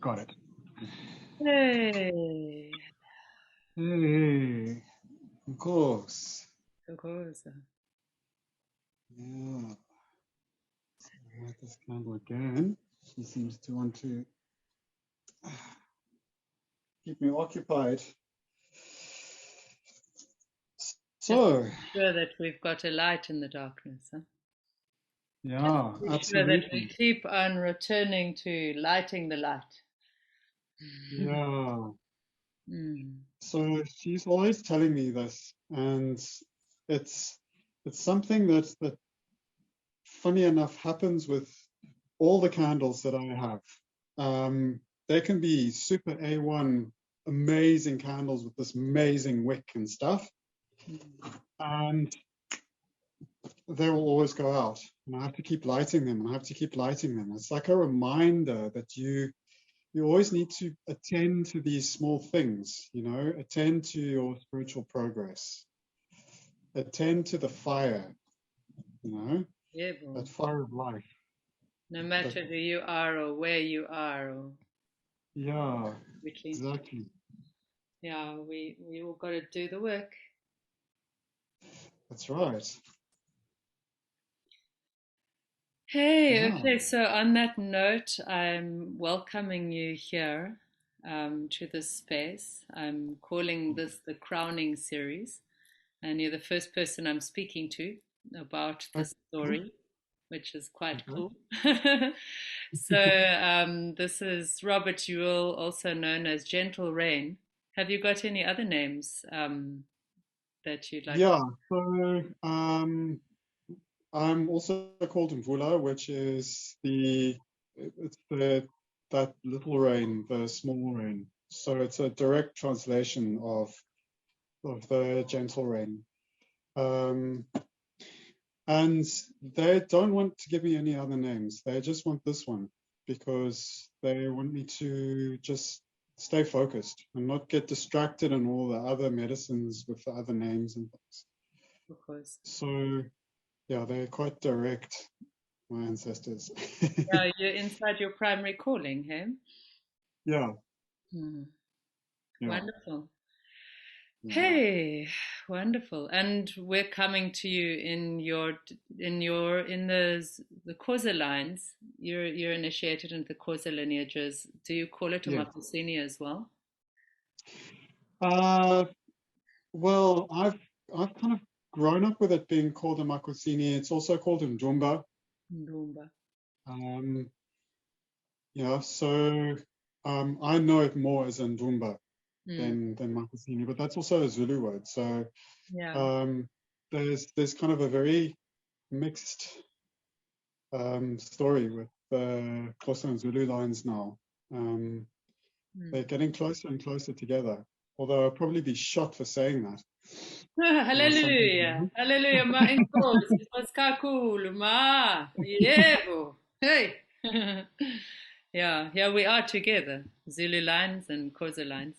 Got it. Hey. Hey, of course. Of course. Yeah. Light this candle again. She seems to want to keep me occupied. So, sure that we've got a light in the darkness. Huh? yeah, Be sure that we absolutely. keep on returning to lighting the light. Yeah. Mm. So she's always telling me this, and it's something that funny enough happens with all the candles that I have. They can be super A1, amazing candles with this amazing wick and stuff, and they will always go out, and I have to keep lighting them, and I have to keep lighting them. It's like a reminder that you always need to attend to these small things, attend to your spiritual progress, attend to the fire, Yeah, that fire of life. no That, matter who you are or where you are, or yeah, which, exactly. yeah, we all got to do the work. That's right. Hey, Yeah. okay, so on that note, I'm welcoming you here to this space. I'm calling this the Crowning Series, and you're the first person I'm speaking to about this Okay. story, which is quite Okay. cool. So, this is Robert Ewell, also known as Gentle Rain. Have you got any other names that you'd like? Yeah. So I'm also called Mvula, which is it's the that little rain, the small rain. So it's a direct translation of the gentle rain. Um, and they don't want to give me any other names. They just want this one because they want me to just stay focused and not get distracted in all the other medicines with the other names and things. Of course. So yeah, they're quite direct, my ancestors. Yeah, you're inside your primary calling, hey? Yeah, Hmm. yeah, Wonderful. yeah, Hey, wonderful. And we're coming to you in the causal lines. You're initiated into the causal lineages. Do you call it a yeah. Makusini as well? Uh, well, I've kind of grown up with it being called a Makosini. It's also called Ndumba. Ndumba. Um, yeah, so I know it more as Ndumba Mm, than Makosini, but that's also a Zulu word. So yeah. um, there's kind of a very mixed story with the Xhosa and Zulu lines now. Um, Mm. they're getting closer and closer together. Although I'll probably be shot for saying that. Some Hallelujah. people, Hallelujah. Ma inkosi. Inkosi kakhulu. Ma. Yebo. Hey. Yeah, yeah, we are together. Zulu lines and Xhosa lines.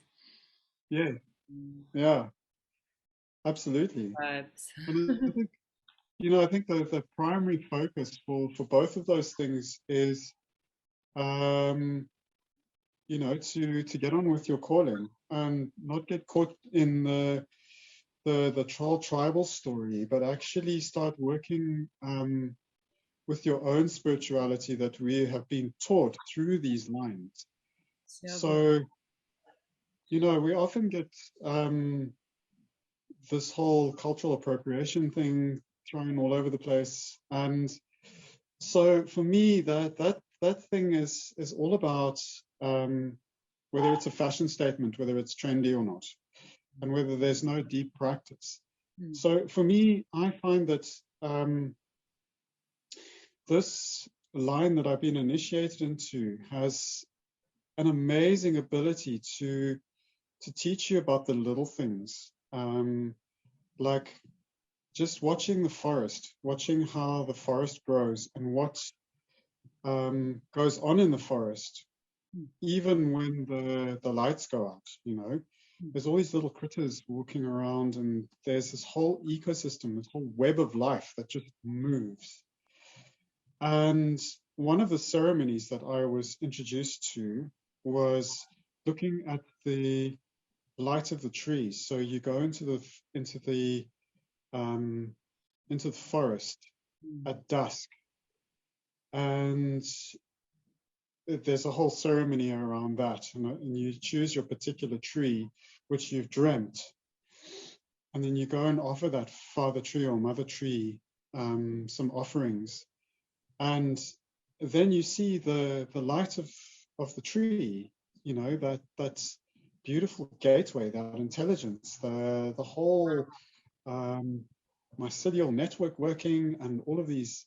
yeah, Mm, yeah, absolutely. vibes. And I think the primary focus for both of those things is, um, to get on with your calling and not get caught in the troll tribal story, but actually start working with your own spirituality that we have been taught through these lines. Siyabonga. So, we often get this whole cultural appropriation thing thrown all over the place. And so for me, that thing is all about whether it's a fashion statement, whether it's trendy or not, and whether there's no deep practice. Mm. So for me, I find that this line that I've been initiated into has an amazing ability to teach you about the little things, like just watching the forest, watching how the forest grows and what goes on in the forest, Mm. even when the lights go out. Mm. There's all these little critters walking around, and there's this whole ecosystem, this whole web of life that just moves. And one of the ceremonies that I was introduced to was looking at the light of the trees. So you go into the um, into the forest at dusk, and there's a whole ceremony around that, and you choose your particular tree, which you've dreamt, and then you go and offer that father tree or mother tree some offerings, and then you see the light of the tree, that beautiful gateway, that intelligence, the whole mycelial network working, and all of these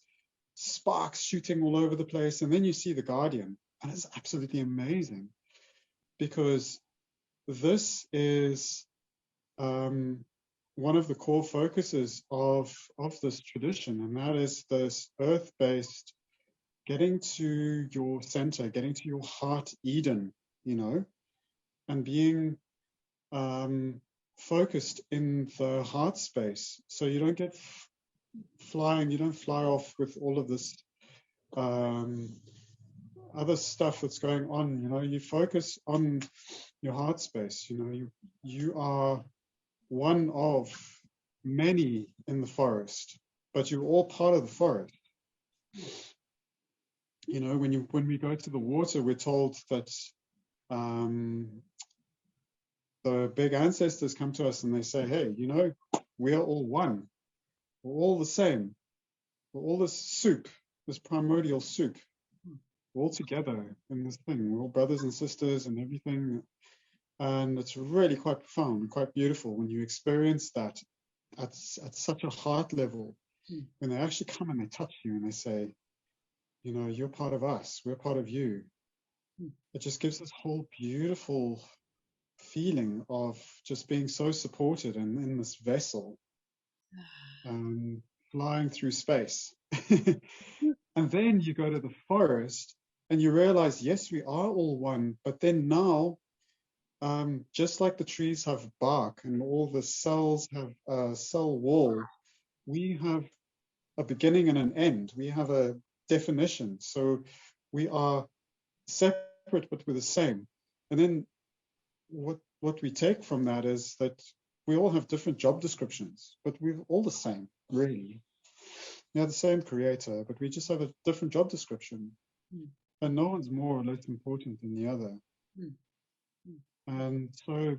sparks shooting all over the place. And then you see the guardian, and it's absolutely amazing, because this is one of the core focuses of this tradition, and that is this earth-based, getting to your center, getting to your heart Eden, and being focused in the heart space. So you don't get you don't fly off with all of this other stuff that's going on. You focus on your heart space. You are one of many in the forest, but you're all part of the forest. When we go to the water, we're told that the big ancestors come to us and they say, hey, we are all one. We're all the same. We're all this soup, this primordial soup. We're all together in this thing. We're all brothers and sisters and everything. And it's really quite profound and quite beautiful when you experience that at such a heart level, when they actually come and they touch you and they say, you're part of us, we're part of you. It just gives this whole beautiful feeling of just being so supported and in this vessel, flying through space. And then you go to the forest and you realize, yes, we are all one, but then now, just like the trees have bark and all the cells have a cell wall, we have a beginning and an end. We have a definition. So we are separate, but we're the same. And then what we take from that is that we all have different job descriptions, but we're all the same, really. We have the same creator, but we just have a different job description. And no one's more or less important than the other. And so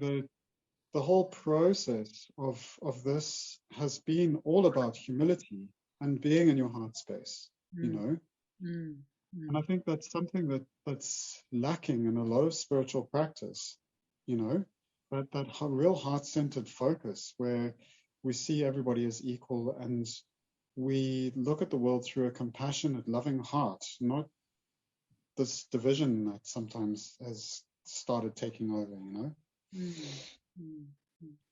the whole process of this has been all about humility and being in your heart space, And I think that's something that's lacking in a lot of spiritual practice, that real heart-centered focus where we see everybody as equal and we look at the world through a compassionate, loving heart, not this division that sometimes has started taking over,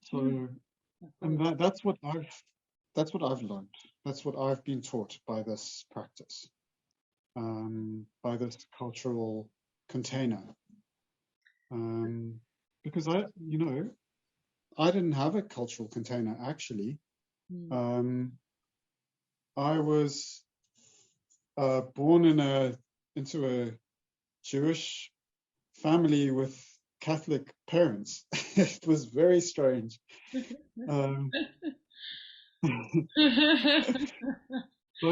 So, and that's what I've learned. That's what I've been taught by this practice, by this cultural container. Because I didn't have a cultural container actually. I was born into a Jewish family with Catholic parents. It was very strange. So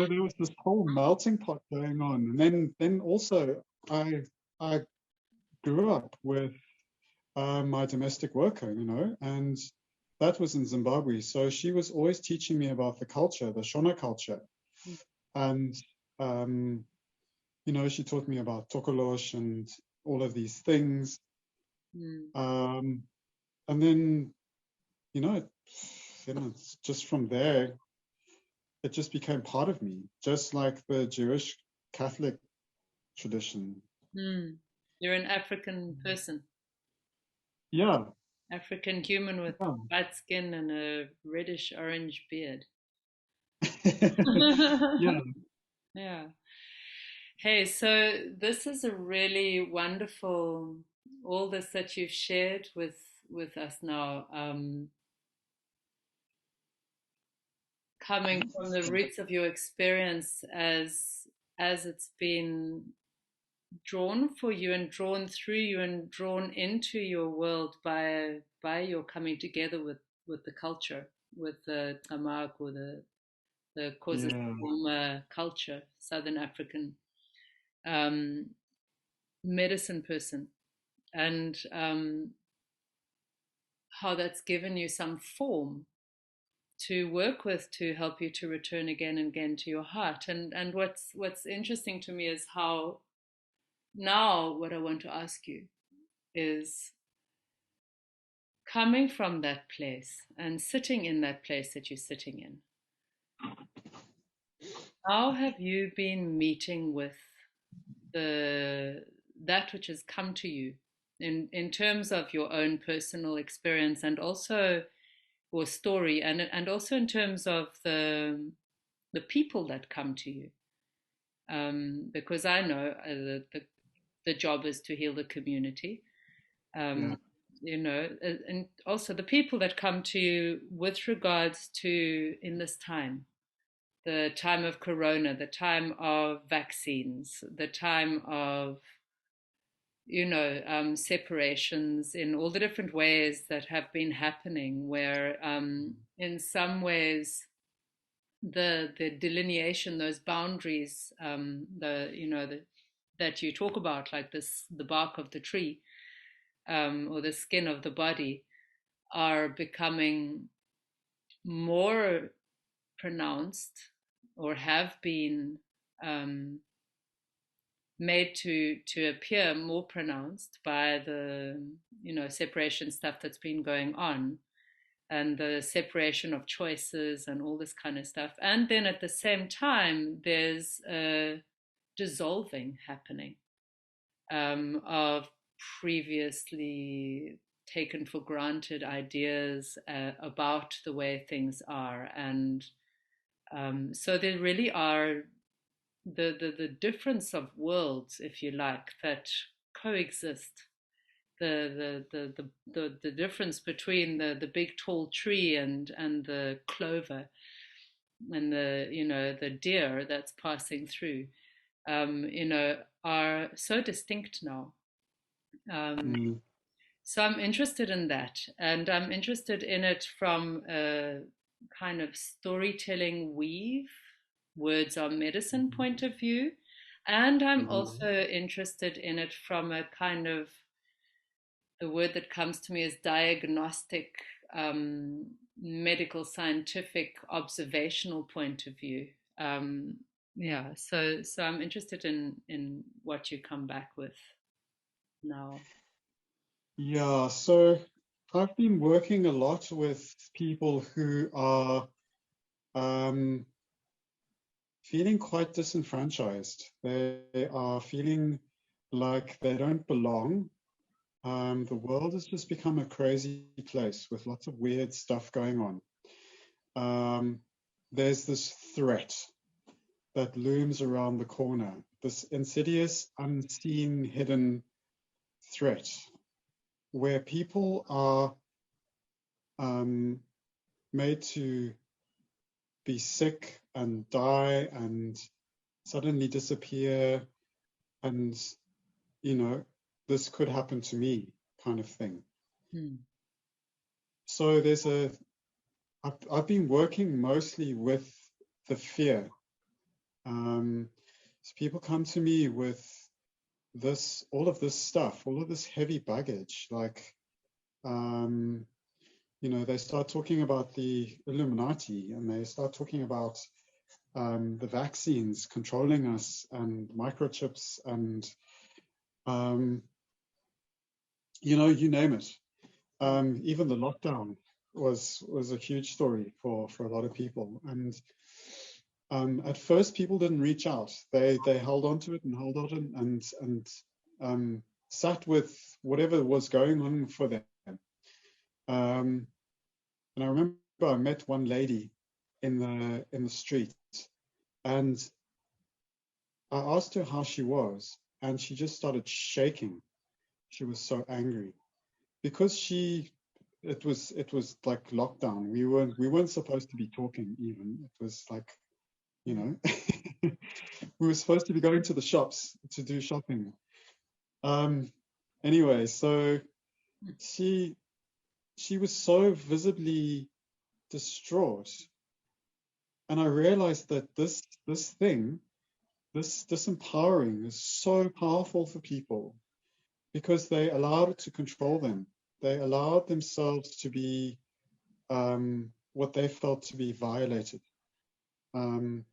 there was this whole melting pot going on, and then also I grew up with my domestic worker, and that was in Zimbabwe. So she was always teaching me about the culture, the Shona culture, and she taught me about Tokolosh and all of these things. And then, it's just from there, it just became part of me, just like the Jewish Catholic tradition. You're an African person. Yeah. African human with white skin and a reddish orange beard. Yeah. Yeah. Hey, so this is a really wonderful, all this that you've shared with us now, coming from the roots of your experience as as it's been drawn for you and drawn through you and drawn into your world by your coming together with the culture, with the Tamak, or the Yeah, Xhosa culture, Southern African um, medicine person, and how that's given you some form to work with to help you to return again and again to your heart. And what's interesting to me is how now what I want to ask you is, coming from that place and sitting in that place that you're sitting in, how have you been meeting with the that which has come to you in terms of your own personal experience, and also or story, and also in terms of the people that come to you, because I know the job is to heal the community, yeah, um, and also the people that come to you with regards to, in this time, the time of corona, the time of vaccines, the time of separations in all the different ways that have been happening, where in some ways the delineation, those boundaries, that you talk about, like this, the bark of the tree, or the skin of the body, are becoming more pronounced, or have been um, made to appear more pronounced by the separation stuff that's been going on, and the separation of choices and all this kind of stuff. And then at the same time, there's a dissolving happening, of previously taken for granted ideas about the way things are. And so there really are the difference of worlds, if you like, that coexist. The difference between the big tall tree and the clover, and the deer that's passing through, are so distinct now. Um, mm, so I'm interested in that, and I'm interested in it from a kind of storytelling weave, words are medicine mhm, point of view. And I'm mhm, also interested in it from a kind of, the word that comes to me is diagnostic, medical, scientific, observational point of view. Um, yeah, so I'm interested in what you come back with now. yeah. So I've been working a lot with people who are um, feeling quite disenfranchised. They are feeling like they don't belong. The world has just become a crazy place with lots of weird stuff going on. Um, there's this threat that looms around the corner, this insidious, unseen, hidden threat where people are um, made to be sick and die and suddenly disappear. And, you know, this could happen to me kind of thing. Hmm. So I've been working mostly with the fear. Um, so people come to me with all of this stuff, all of this heavy baggage, like, um, they start talking about the Illuminati, and they start talking about the vaccines controlling us and microchips and, um, you name it. Even the lockdown was a huge story for a lot of people. And at first, people didn't reach out. They held on to it and held on and sat with whatever was going on for them. Um, and I remember I met one lady in the street, and I asked her how she was, and she just started shaking. She was so angry because it was like lockdown. We weren't supposed to be talking even. It was like, you Hmm. know. We were supposed to be going to the shops to do shopping. Anyway, so she was so visibly distraught, and I realized that this empowering is so powerful for people because they allowed it to control them. They allowed themselves to be what they felt to be violated. Um,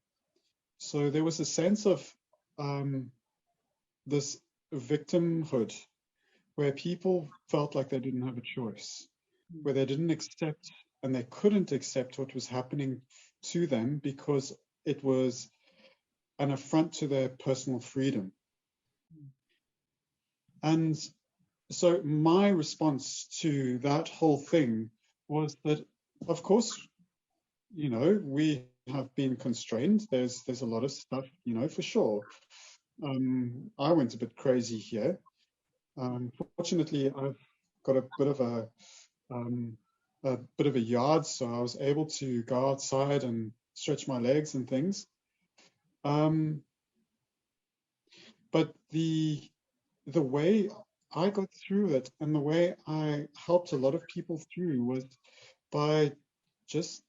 so there was a sense of this victimhood where people felt like they didn't have a choice, where they didn't accept and they couldn't accept what was happening to them because it was an affront to their personal freedom. And so my response to that whole thing was that, of course, we have been constrained. There's a lot of stuff, for sure. I went a bit crazy here. Fortunately, I've got um, a bit of a yard, so I was able to go outside and stretch my legs and things. But the way I got through it and the way I helped a lot of people through was by just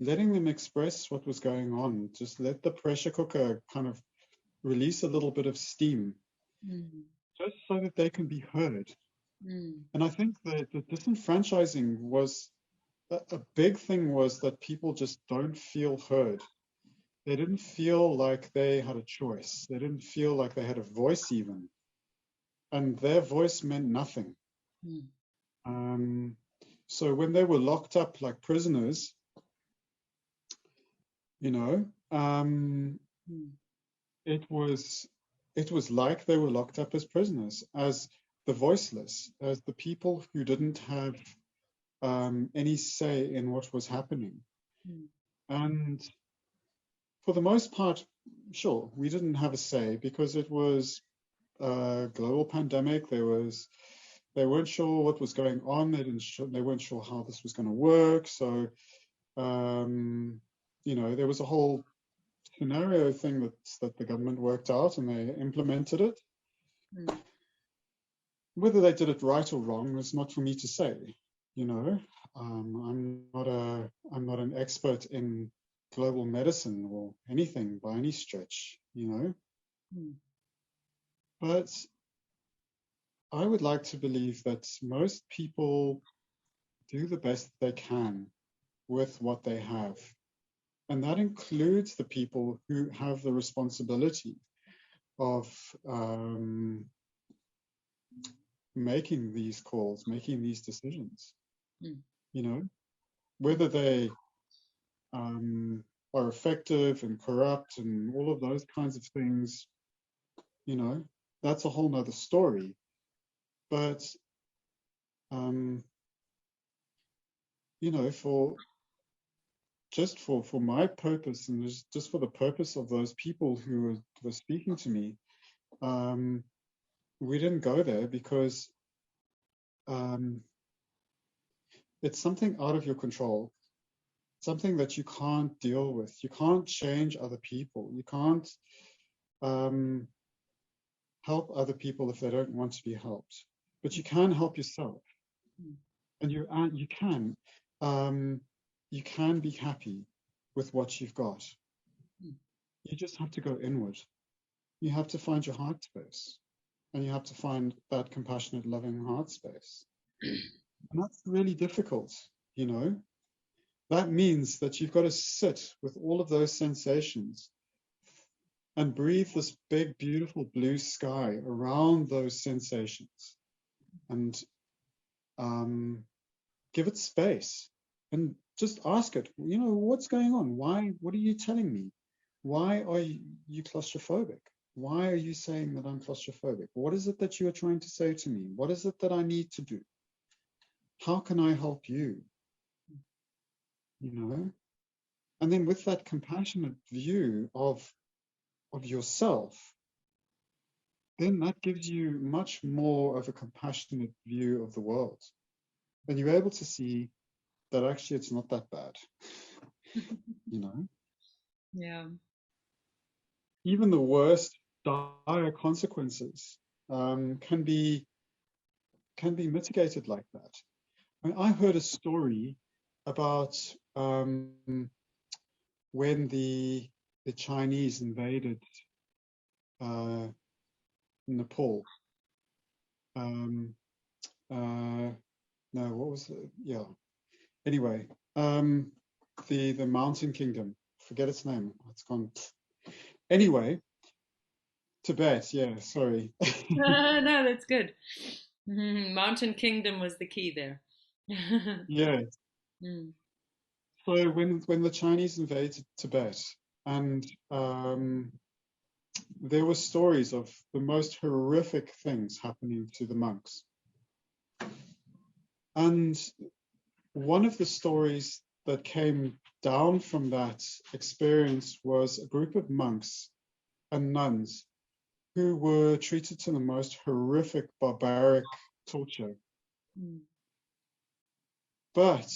letting them express what was going on. Just let the pressure cooker kind of release a little bit of steam, just so that they can be heard. And I think that the disenfranchising was a big thing, was that people just don't feel heard. They didn't feel like they had a choice. They didn't feel like they had a voice even. And their voice meant nothing. So when they were locked up like prisoners, you know, it was like they were locked up as prisoners, as the voiceless, as the people who didn't have any say in what was happening. And for the most part, sure, we didn't have a say because it was a global pandemic. They weren't sure what was going on. They weren't sure how this was going to work. So, there was a whole scenario thing that the government worked out and they implemented it. Whether they did it right or wrong is not for me to say. I'm not an expert in global medicine or anything by any stretch, But I would like to believe that most people do the best they can with what they have. And that includes the people who have the responsibility of making these calls, making these decisions. Whether they are effective and corrupt and all of those kinds of things, that's a whole nother story. But, for my purpose and just for the purpose of those people who were speaking to me, we didn't go there because it's something out of your control, something that you can't deal with. You can't change other people. You can't help other people if they don't want to be helped. But you can help yourself, and you can be happy with what you've got. You just have to go inward. You have to find your heart space, and you have to find that compassionate, loving heart space. And that's really difficult, That means that you've got to sit with all of those sensations and breathe this big, beautiful blue sky around those sensations and give it space and just ask it, what's going on? What are you telling me? Why are you claustrophobic? Why are you saying that I'm claustrophobic? What is it that you are trying to say to me? What is it that I need to do? How can I help you? And then with that compassionate view of yourself, then that gives you much more of a compassionate view of the world. And you're able to see that actually it's not that bad, Yeah. even the worst dire consequences can be mitigated like that. I mean, I heard a story about when the Chinese invaded uh, Nepal. Um, uh, no, what was it? Yeah. Anyway, the Mountain Kingdom. Forget its name. It's gone. Anyway, Tibet. Yeah. Sorry. No, that's good. Mountain Kingdom was the key there. Yeah. Mm, So when the Chinese invaded Tibet, and there were stories of the most horrific things happening to the monks. And one of the stories that came down from that experience was a group of monks and nuns who were treated to the most horrific, barbaric torture. mm, But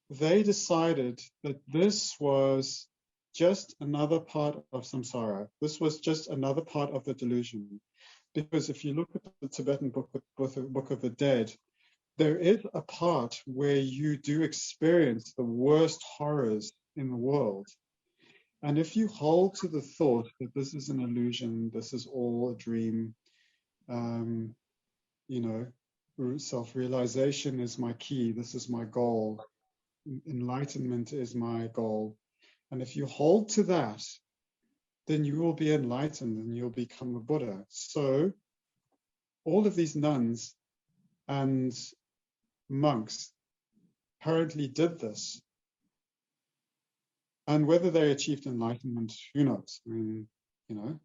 they decided that this was just another part of samsara. This was just another part of the delusion. Because if you look at the Tibetan Book of the Dead, there is a part where you do experience the worst horrors in the world. And if you hold to the thought that this is an illusion, this is all a dream, um, you know, self-realization is my key, this is my goal, enlightenment is my goal. And if you hold to that, then you will be enlightened and you'll become a Buddha. So all of these nuns and monks apparently did this. And whether they achieved enlightenment, who knows? I mean, you know,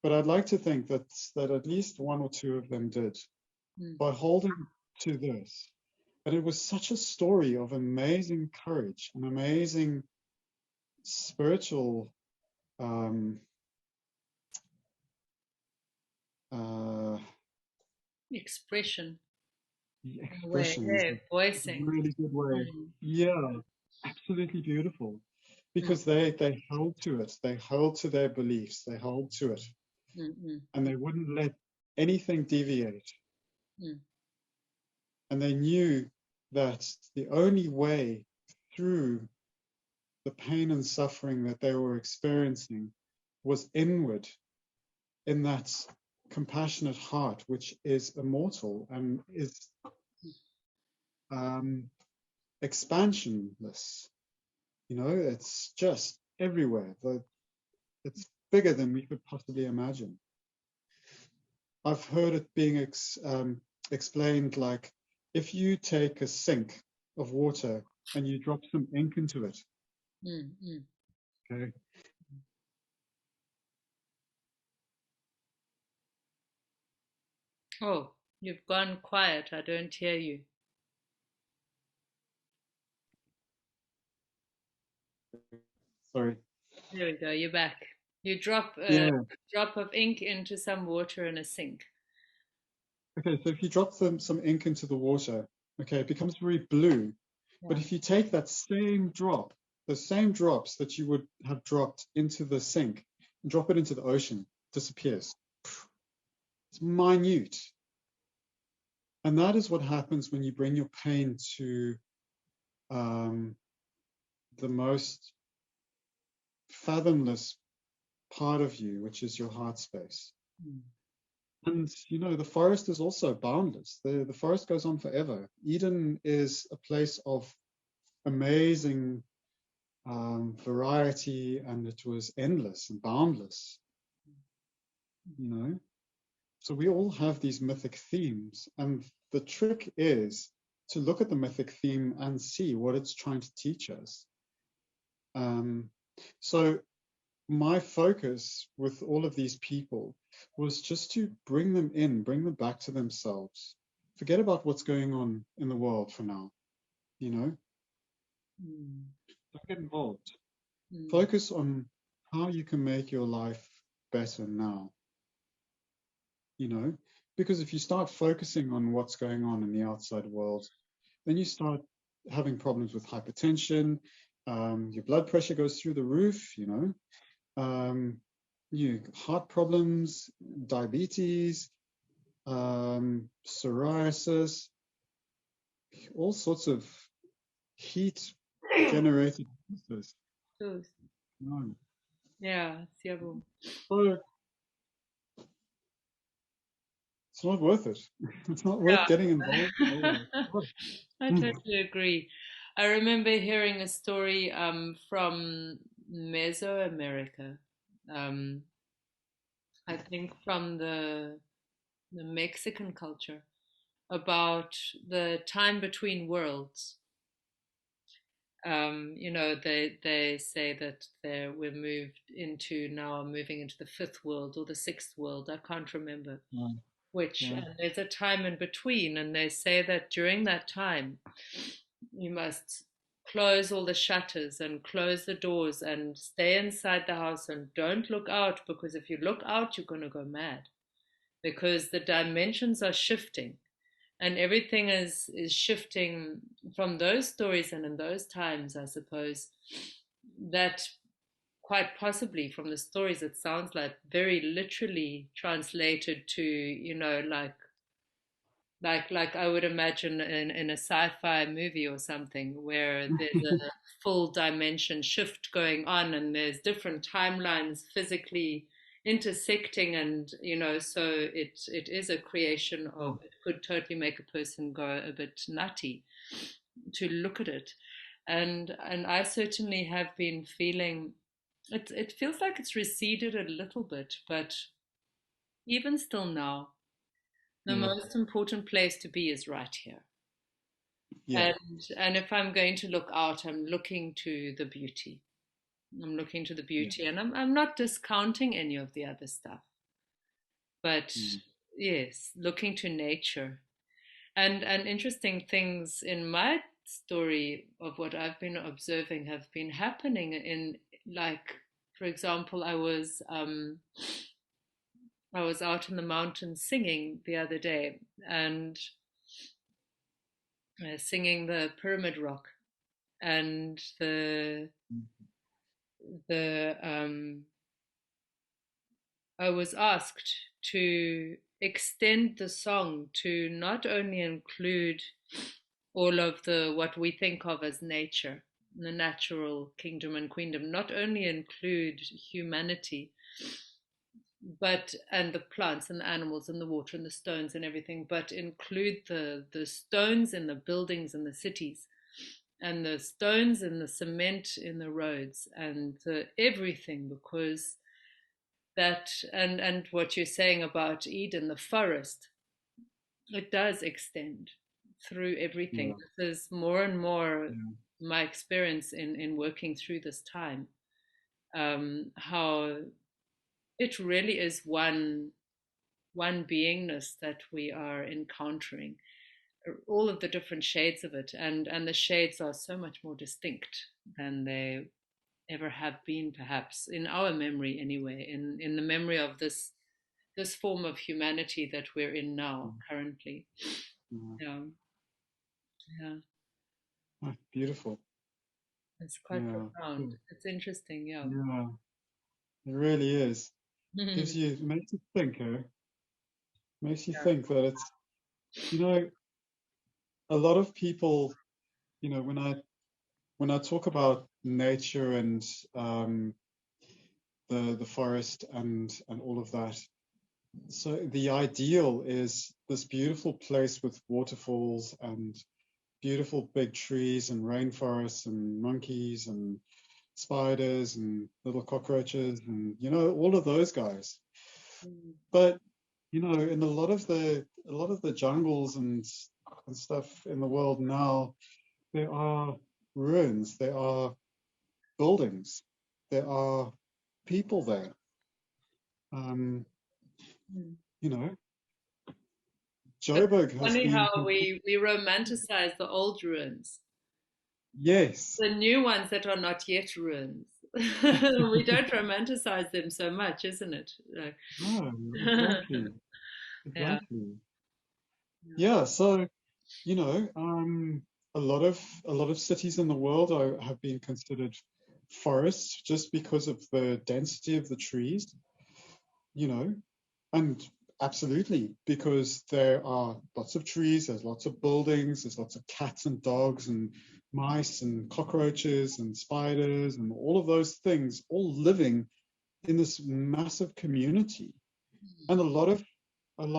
but I'd like to think that at least one or two of them did mm. by holding to this. And it was such a story of amazing courage and amazing spiritual um, uh, Expression, in a way, expression is a hey, voicing. really good way. Mm, Yeah, absolutely beautiful. mm, Because they held to it, they held to their beliefs, they held to it, mm, mm, and they wouldn't let anything deviate. mm, And they knew that the only way through the pain and suffering that they were experiencing was inward in that compassionate heart, which is immortal and is um, expansionless. You know, it's just everywhere. It's bigger than we could possibly imagine. I've heard it being explained like if you take a sink of water and you drop some ink into it, mm, mm. okay, Oh, you've gone quiet. I don't hear you. sorry, There we go. You're back. You drop a yeah, drop of ink into some water in a sink. okay, so if you drop some ink into the water, okay, it becomes very blue. But Yeah. if you take that same drop, the same drops that you would have dropped into the sink, and drop it into the ocean, it disappears. It's minute. And that is what happens when you bring your pain to um, the most fathomless part of you, which is your heart space. Mm, And you know, the forest is also boundless. The forest goes on forever. Eden is a place of amazing variety, and it was endless and boundless. You know, so we all have these mythic themes, and the trick is to look at the mythic theme and see what it's trying to teach us. Um, so my focus with all of these people was just to bring them in, bring them back to themselves. Forget about what's going on in the world for now, you know, mm, don't get involved. mm, Focus on how you can make your life better now, you know, because if you start focusing on what's going on in the outside world, then you start having problems with hypertension, your blood pressure goes through the roof, you know, um, heart problems, diabetes, psoriasis, all sorts of heat generated diseases. Toes. No. Yeah, Siabo. So it's not worth it. It's not worth Yeah. getting involved in all of it. I totally agree. I remember hearing a story from Mesoamerica. Um, I think from the Mexican culture about the time between worlds. They say that we're moving into the fifth world or the sixth world. I can't remember Yeah, which, yeah, and there's a time in between, and they say that during that time you must close all the shutters and close the doors and stay inside the house and don't look out, because if you look out you're going to go mad, because the dimensions are shifting and everything is shifting from those stories. And in those times, I suppose that quite possibly from the stories, it sounds like very literally translated to, like I would imagine in a sci-fi movie or something, where there's a full dimension shift going on and there's different timelines physically intersecting, and so it is a creation of, it could totally make a person go a bit nutty to look at it. And I certainly have been feeling it feels like it's receded a little bit, but even still now, the yeah, most important place to be is right here. yeah, And if I'm going to look out, I'm looking to the beauty. I'm looking to the yeah. beauty, and I'm not discounting any of the other stuff, but Mm, yes, looking to nature. And interesting things in my story of what I've been observing have been happening in, like, for example, I was out in the mountains singing the other day, and singing the Pyramid Rock, and the I was asked to extend the song to not only include all of the what we think of as nature, the natural kingdom and queendom, not only include humanity, but and the plants and the animals and the water and the stones and everything, but include the stones in the buildings and the cities, and the stones and the cement in the roads and the everything, because that, and what you're saying about Eden, the forest, it does extend through everything. yeah, This is more and more yeah, my experience in working through this time, how it really is one beingness that we are encountering, all of the different shades of it, and the shades are so much more distinct than they ever have been, perhaps in our memory anyway, in the memory of this form of humanity that we're in now currently. yeah. Yeah, yeah, Ah, beautiful. it's quite Yeah, profound. cool. It's interesting. Yeah. Yeah, it really is. Gives you, makes you think, makes you think that it's, you know, a lot of people, when I talk about nature and um, the forest and all of that. So the ideal is this beautiful place with waterfalls and beautiful big trees and rainforests and monkeys and spiders and little cockroaches and all of those guys. Mm. But in a lot of the jungles and stuff in the world now, there are ruins, there are buildings, there are people there. Um, Mm. you know, It's Joburg has funny been, how we romanticize the old ruins, yes, the new ones that are not yet ruins. We don't romanticize them so much, isn't it? Like, no, exactly, yeah. exactly. Yeah, so a lot of cities in the world have been considered forests just because of the density of the trees, you know, and absolutely because there are lots of trees, there's lots of buildings, there's lots of cats and dogs and mice and cockroaches and spiders and all of those things all living in this massive community. And a lot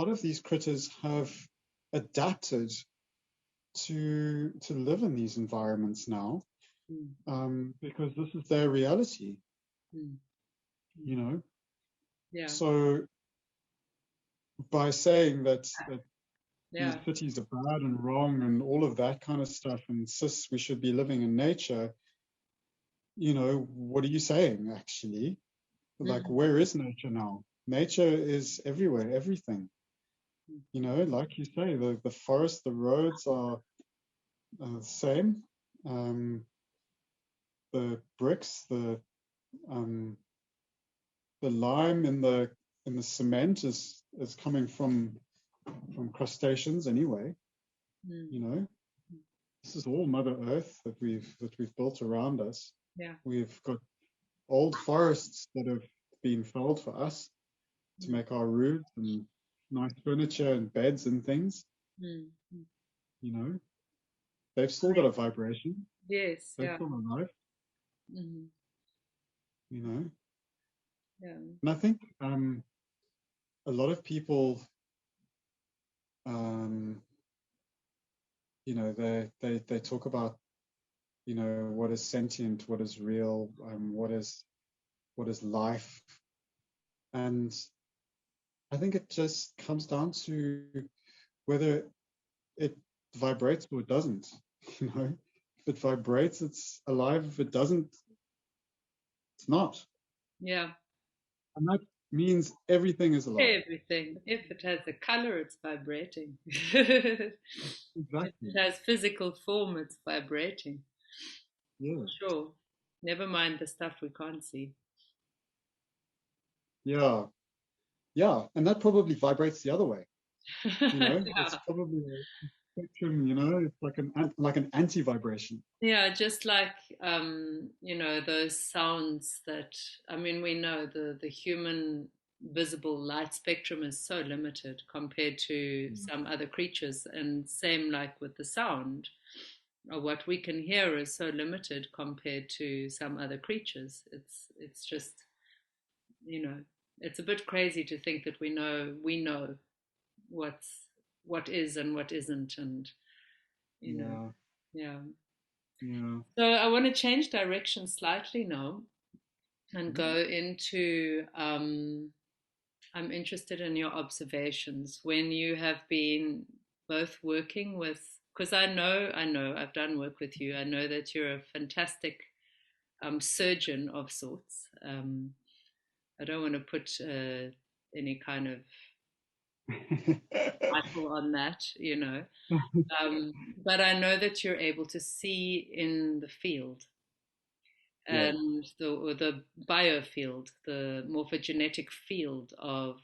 of these critters have adapted to live in these environments now, Mm. because this is their reality, Mm. you know. Yeah. So by saying that these Yeah. cities are bad and wrong and all of that kind of stuff, and insists we should be living in nature, what are you saying actually? Like, Mm. where is nature now? Nature is everywhere, everything. Mm. Like you say, the forest, the roads are the same. The bricks, um, the lime in the cement is coming from crustaceans anyway. Mm. You know, this is all Mother Earth that we've built around us. Yeah. We've got old forests that have been felled for us to Mm. make our roofs and nice furniture and beds and things. Mm. Mm. You know, they've still got a vibration. Yes. They're Yeah. still alive. Mm. You know, Yeah. and I think a lot of people, um, they talk about what is sentient, what is real, what is life, and I think it just comes down to whether it vibrates or it doesn't. You know, if it vibrates, it's alive. If it doesn't, it's not. Yeah. And that means everything is alive. Everything. If it has a color, it's vibrating. If Exactly. it has physical form, it's vibrating. Yeah. Sure. Never mind the stuff we can't see. Yeah. Yeah. And that probably vibrates the other way. It's Yeah. probably a spectrum. It's like an anti-vibration. Yeah, just like those sounds that I mean, we know the human visible light spectrum is so limited compared to Mm. some other creatures, and same like with the sound. What we can hear is so limited compared to some other creatures. It's just you know it's a bit crazy to think that we know what's what is and what isn't, and you know Yeah. yeah. Yeah. So I want to change direction slightly now and Mhm. go into I'm interested in your observations when you have been both working with, because I know I've done work with you. I know that you're a fantastic surgeon of sorts. I don't want to put any kind of title on that. But I know that you're able to see in the field Yeah. and the biofield, the morphogenetic field of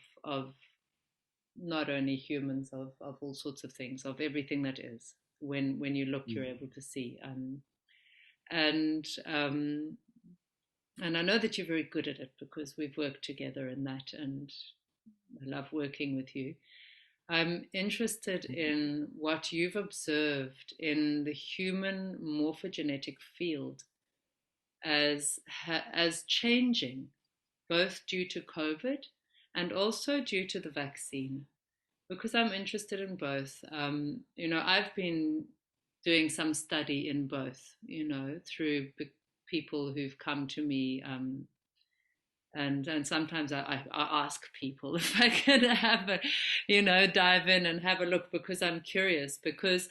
not only humans, of all sorts of things, of everything that is. When you look, you're Mm. able to see. And and I know that you're very good at it because we've worked together in that, and I love working with you. I'm interested in what you've observed in the human morphogenetic field as changing, both due to COVID and also due to the vaccine, because I'm interested in both. I've been doing some study in both, through people who've come to me. And sometimes I ask people if I can have dive in and have a look because I'm curious because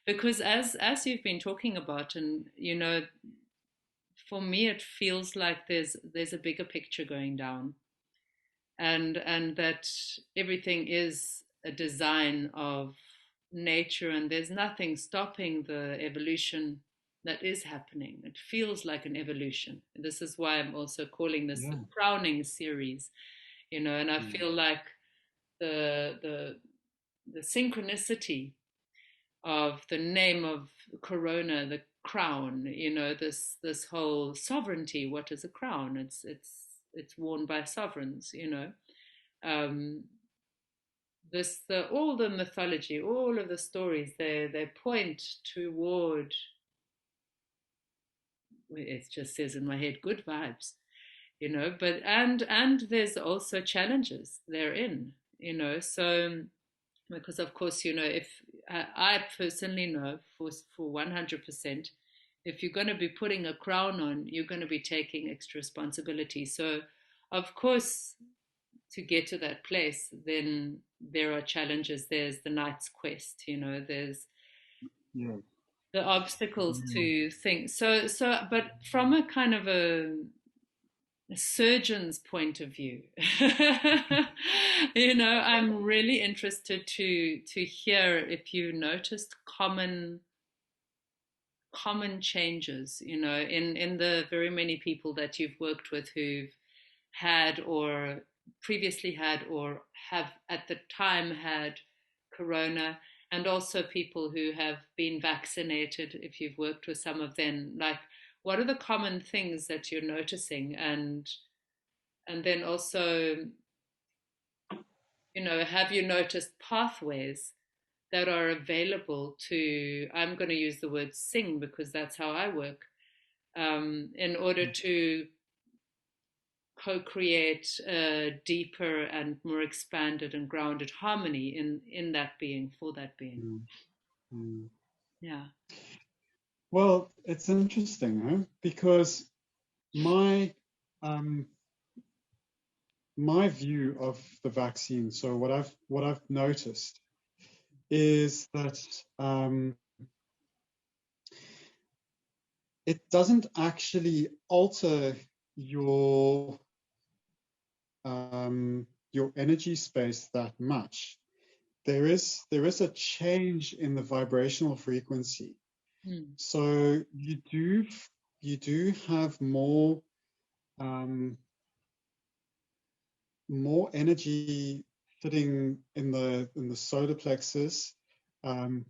as you've been talking about, and for me it feels like there's a bigger picture going down, and that everything is a design of nature, and there's nothing stopping the evolution that is happening. It feels like an evolution. This is why I'm also calling this the Yeah. crowning series, and I Mm. feel like the synchronicity of the name of corona, the crown, this whole sovereignty. What is a crown? It's worn by sovereigns, um, all the mythology, all of the stories, they point toward, it just says in my head, good vibes, but and there's also challenges therein, so because of course, if I personally know for 100%, if you're going to be putting a crown on, you're going to be taking extra responsibility. So of course, to get to that place, then there are challenges. There's the knight's quest, there's Yeah. the obstacles Mm. to things. But from a kind of a surgeon's point of view, I'm really interested to hear if you noticed common changes, in the very many people that you've worked with who've had or previously had or have at the time had corona, and also people who have been vaccinated, if you've worked with some of them, like what are the common things that you're noticing, and then also, have you noticed pathways that are available to, I'm going to use the word sing because that's how I work, in order to co-create a deeper and more expanded and grounded harmony in that being, for that being. Mm. Mm. Yeah. Well, it's interesting, huh? Because my um, my view of the vaccine. So what I've noticed is that it doesn't actually alter your energy space that much. There is a change in the vibrational frequency. Mm. So you do have more energy sitting in the solar plexus,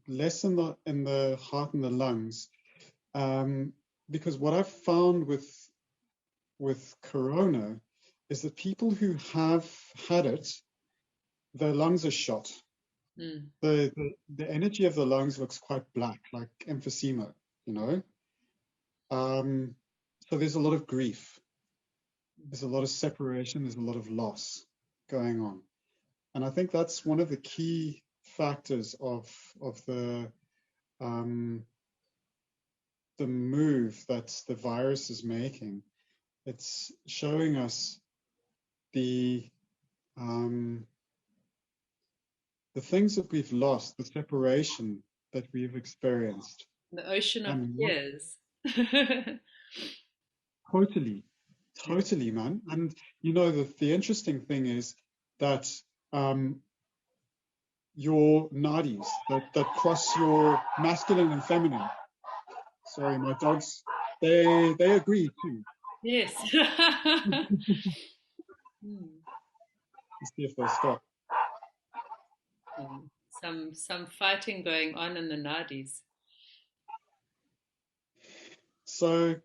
less in the heart and the lungs. Because what I've found with corona is that people who have had it, their lungs are shot. Mm. The energy of the lungs looks quite black, like emphysema, you know. So there's a lot of grief, there's a lot of separation, there's a lot of loss going on. And I think that's one of the key factors of the move that the virus is making. It's showing us the um, the things that we've lost, the separation that we've experienced, The ocean of and what tears. totally, Yeah. totally, man. And the interesting thing is that um, your nadis that cross your masculine and feminine. Sorry, my dogs. They agree too. Yes. Mm. Let's see if they'll stop. Some fighting going on in the nadis. So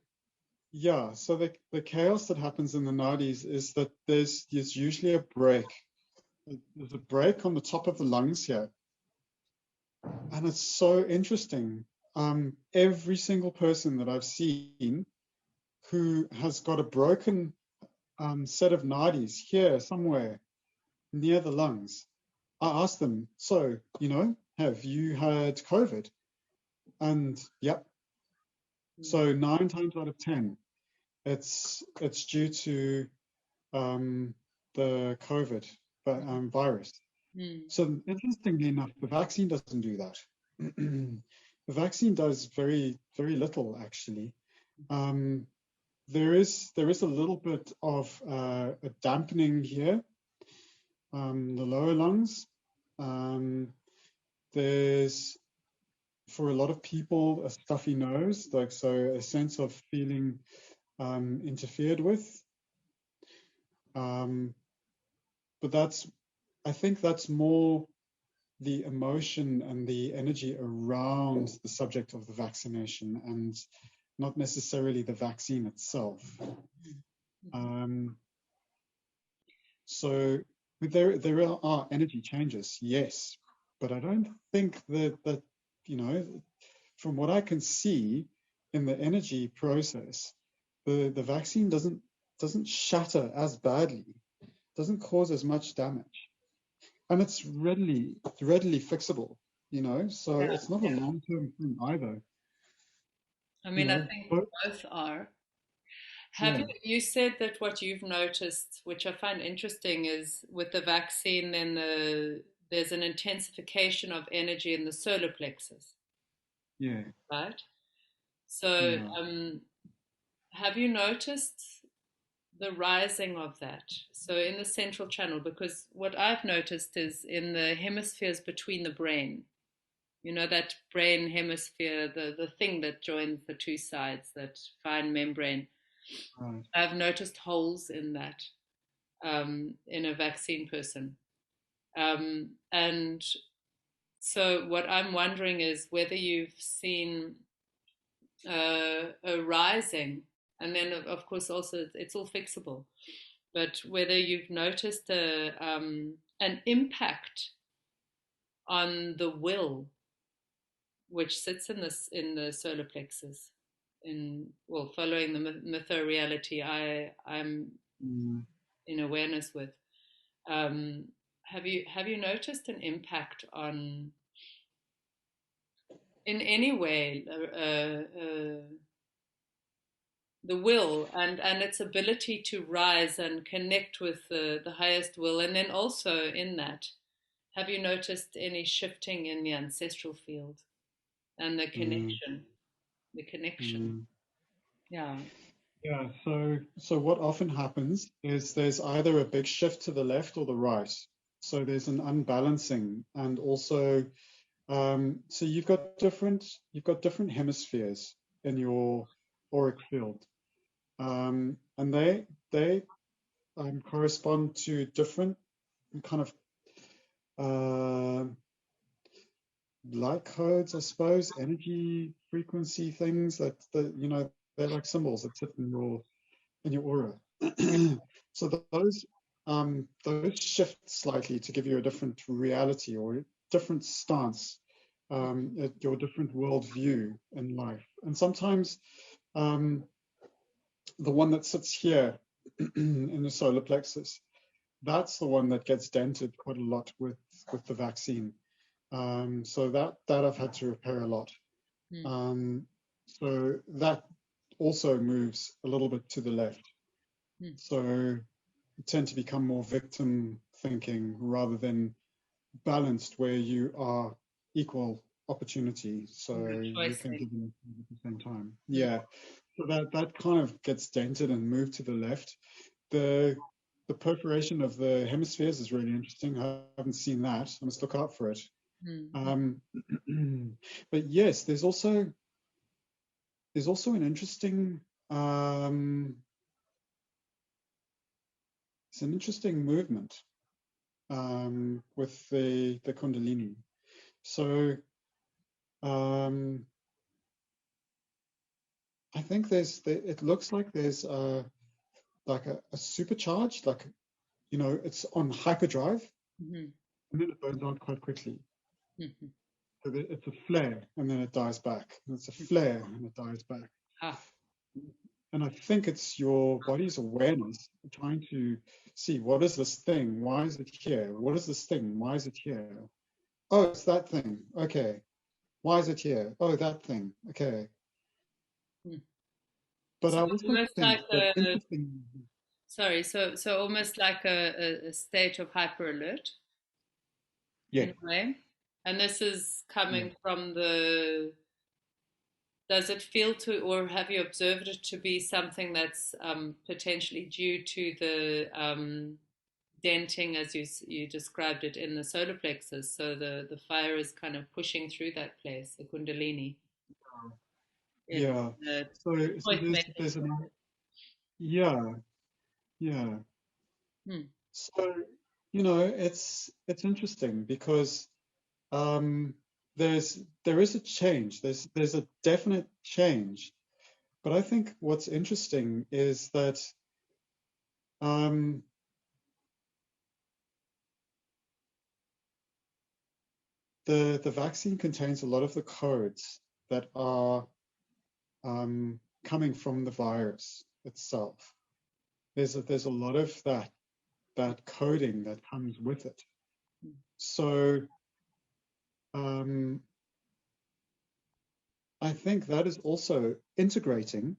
yeah, so the chaos that happens in the nadis is that there's usually a break. There's a break on the top of the lungs here, and it's so interesting. Every single person that I've seen who has got a broken set of nadis here somewhere near the lungs, I ask them, so, have you had COVID? And yep. Mm. So 9 times out of 10, it's due to the COVID virus. Mm. So interestingly enough, the vaccine doesn't do that. The vaccine does very, very little, actually. There is a little bit of a dampening here, the lower lungs. There's, for a lot of people, a stuffy nose, like, so a sense of feeling interfered with. But I think that's more the emotion and the energy around the subject of the vaccination, and not necessarily the vaccine itself. So there are energy changes, yes, but I don't think that from what I can see in the energy process, the vaccine doesn't shatter as badly, doesn't cause as much damage, and it's readily fixable. So it's not a long-term thing either. I mean, I think But both are. Have yeah, you said that what you've noticed, which I find interesting, is with the vaccine, then there's an intensification of energy in the solar plexus, yeah, right? So, yeah. have you noticed the rising of that? So, in the central channel, because what I've noticed is in the hemispheres between the brain, that brain hemisphere, the thing that joins the two sides, that fine membrane. Right. I've noticed holes in that in a vaccine person. And so, what I'm wondering is whether you've seen a rising, and then, of course, also it's all fixable, but whether you've noticed an impact on the will, which sits in the solar plexus. Following the mytho reality, I'm Mm, in awareness with. Um, have you noticed an impact on in any way the will and its ability to rise and connect with the highest will, and then also in that, have you noticed any shifting in the ancestral field and the mm, connection? The connection, mm. yeah. Yeah, so what often happens is there's either a big shift to the left or the right. So there's an unbalancing, and also so you've got different hemispheres in your auric field, and they correspond to different kind of light codes, I suppose, energy frequency things that they're like symbols that sit in your aura. So those shift slightly to give you a different reality or a different stance, at your different worldview in life. And sometimes the one that sits here in the solar plexus, that's the one that gets dented quite a lot with the vaccine. So that I've had to repair a lot. Mm. Um, so that also moves a little bit to the left. Mm. So you tend to become more victim thinking rather than balanced, where you are equal opportunity. And So you can rejoicing. give them at the same time. Mm. Yeah. So that kind of gets dented and moved to the left. The the perforation of the hemispheres is really interesting. I haven't seen that. I must look out for it. Mm. Um, but yes, there's also an interesting it's an interesting movement with the Kundalini. So um, I think it looks like there's like a supercharge, like it's on hyperdrive, Mm. and then it burns out quite quickly. Mm. So it's a flare, and then it dies back, and it's a flare, and it dies back. Ah. And I think it's your body's awareness trying to see, what is this thing? Why is it here? What is this thing? Why is it here? Oh, it's that thing. Okay. Why is it here? Oh, that thing. Okay. Mm. But So I also almost think like that a interesting. sorry, so almost like a state of hyper alert Yeah. in a way. And this is Yeah. coming from the, does it feel to, or have you observed it to be something that's potentially due to the denting, as you described it, in the solar plexus? So the fire is kind of pushing through that place, the Kundalini. It's Yeah. uh, So choice there's making. an yeah, yeah. Hmm. So it's interesting because um, there is a change. There's a definite change. But I think what's interesting is that um, the vaccine contains a lot of the codes that are coming from the virus itself. There's a lot of that coding that comes with it. So um, I think that is also integrating,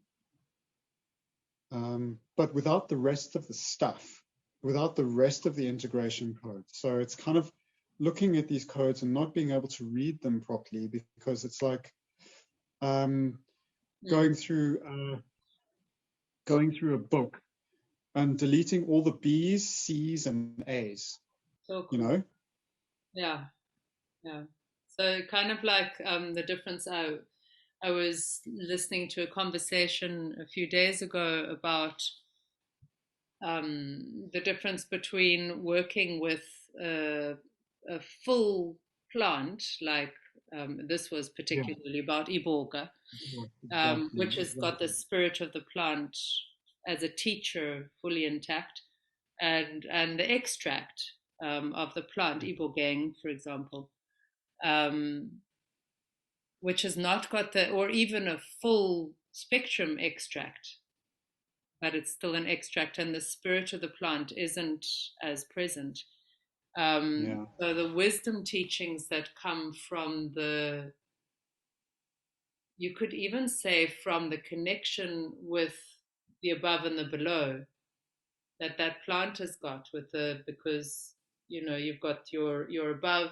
but without the rest of the stuff, without the rest of the integration code. So it's kind of looking at these codes and not being able to read them properly because it's like um, going through going through a book and deleting all the B's, C's, and A's. So You cool. know? Yeah, yeah. So kind of like the difference. I was listening to a conversation a few days ago about the difference between working with a full plant, like this was Yeah. particularly about iboga, Exactly. which has got the Exactly. spirit of the plant as a teacher fully intact, and the extract of the plant, ibogaine, for example, um, which has not got the, or even a full spectrum extract, but it's still an extract, and the spirit of the plant isn't as present. Yeah. So the wisdom teachings that come from the, you could even say from the connection with the above and the below that that plant has got with the, because you've got your above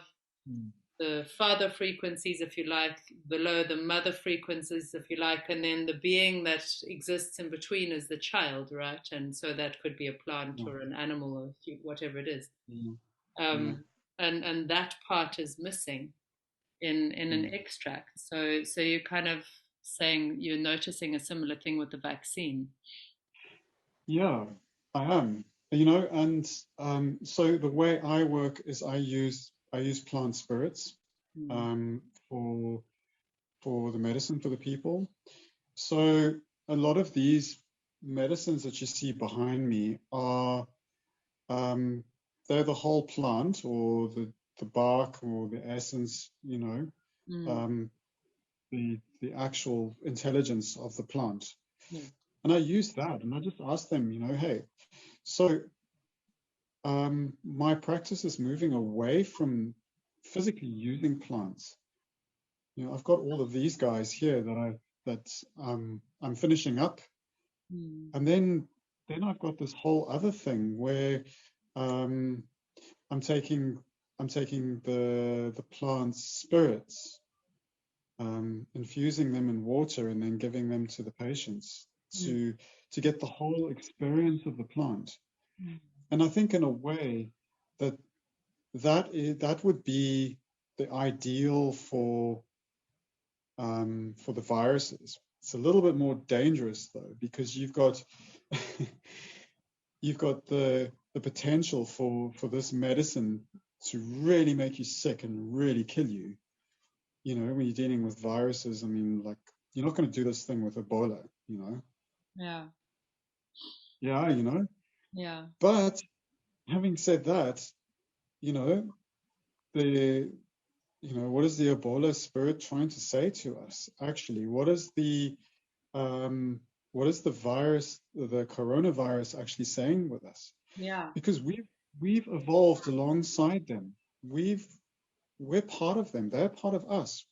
Mm. the father frequencies, if you like, below the mother frequencies, if you like, and then the being that exists in between is the child, right? And so that could be a plant Yeah. or an animal or whatever it is. Yeah. Yeah. Um, and that part is missing in an Mm. extract. So you're kind of saying you're noticing a similar thing with the vaccine. Yeah, I am. And so the way I work is I use plant spirits Mm, um, for for the medicine for the people. So a lot of these medicines that you see behind me are um, they're the whole plant or the bark or the essence, mm, um, the actual intelligence of the plant. yeah, And I use that and I just ask them, hey, so my practice is moving away from physically using plants. I've got all of these guys here that I'm finishing up, mm, and then I've got this whole other thing where um, I'm taking I'm taking the plant's spirits, infusing them in water, and then giving them to the patients mm, to to get the whole experience of the plant. mm, And I think in a way that that would be the ideal for the viruses. It's a little bit more dangerous though, because you've got the potential for this medicine to really make you sick and really kill you. When you're dealing with viruses, I mean, like you're not going to do this thing with Ebola, you know. yeah, Yeah, yeah, But having said that, you know, the what is the Ebola spirit trying to say to us? Actually, um, what is the virus, the coronavirus, actually saying with us? yeah, Because we've evolved alongside them. We're part of them. They're part of us.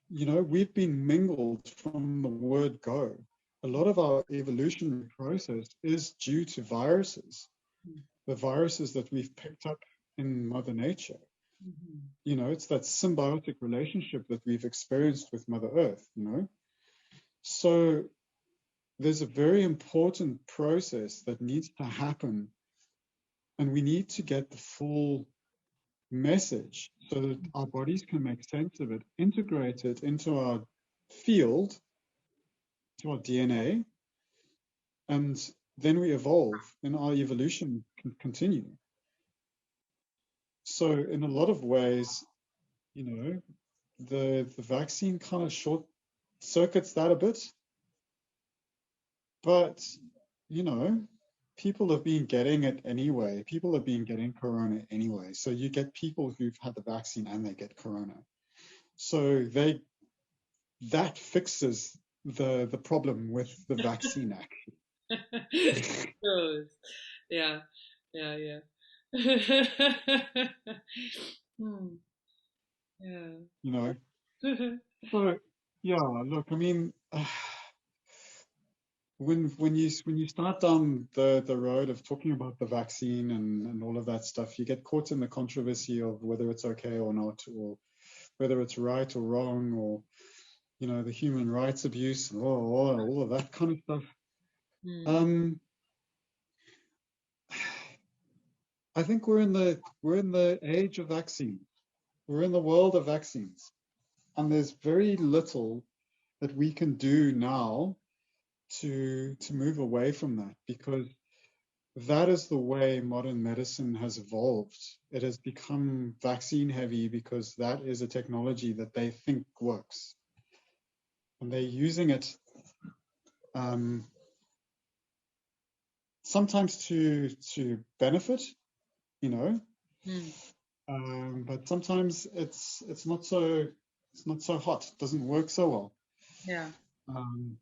We've been mingled from the word go. A lot of our evolutionary process is due to viruses, mm, the viruses that we've picked up in Mother Nature. mhm, It's that symbiotic relationship that we've experienced with Mother Earth. So there's a very important process that needs to happen, and we need to get the full message so that our bodies can make sense of it, integrate it into our field, to our DNA, and then we evolve and our evolution can continue. So in a lot of ways, you know, the vaccine kind of short circuits that a bit, but you know, people have been getting it anyway. People have been getting corona anyway. So you get people who've had the vaccine and they get corona. So that fixes the problem with the vaccine act. Shows. Yeah, yeah, yeah. Hmm, yeah. You know. So yeah, look, I mean, when you start down the road of talking about the vaccine and all of that stuff, you get caught in the controversy of whether it's okay or not, or whether it's right or wrong, or the human rights abuse and all of that kind of stuff. Hmm, Um, I think we're in the age of vaccines. We're in the world of vaccines, and there's very little that we can do now to move away from that, because that is the way modern medicine has evolved. It has become vaccine heavy because that is a technology that they think works, and they're using it um, sometimes to benefit, you know, hmm. but sometimes it's not so hot. It doesn't work so well. Yeah. Um,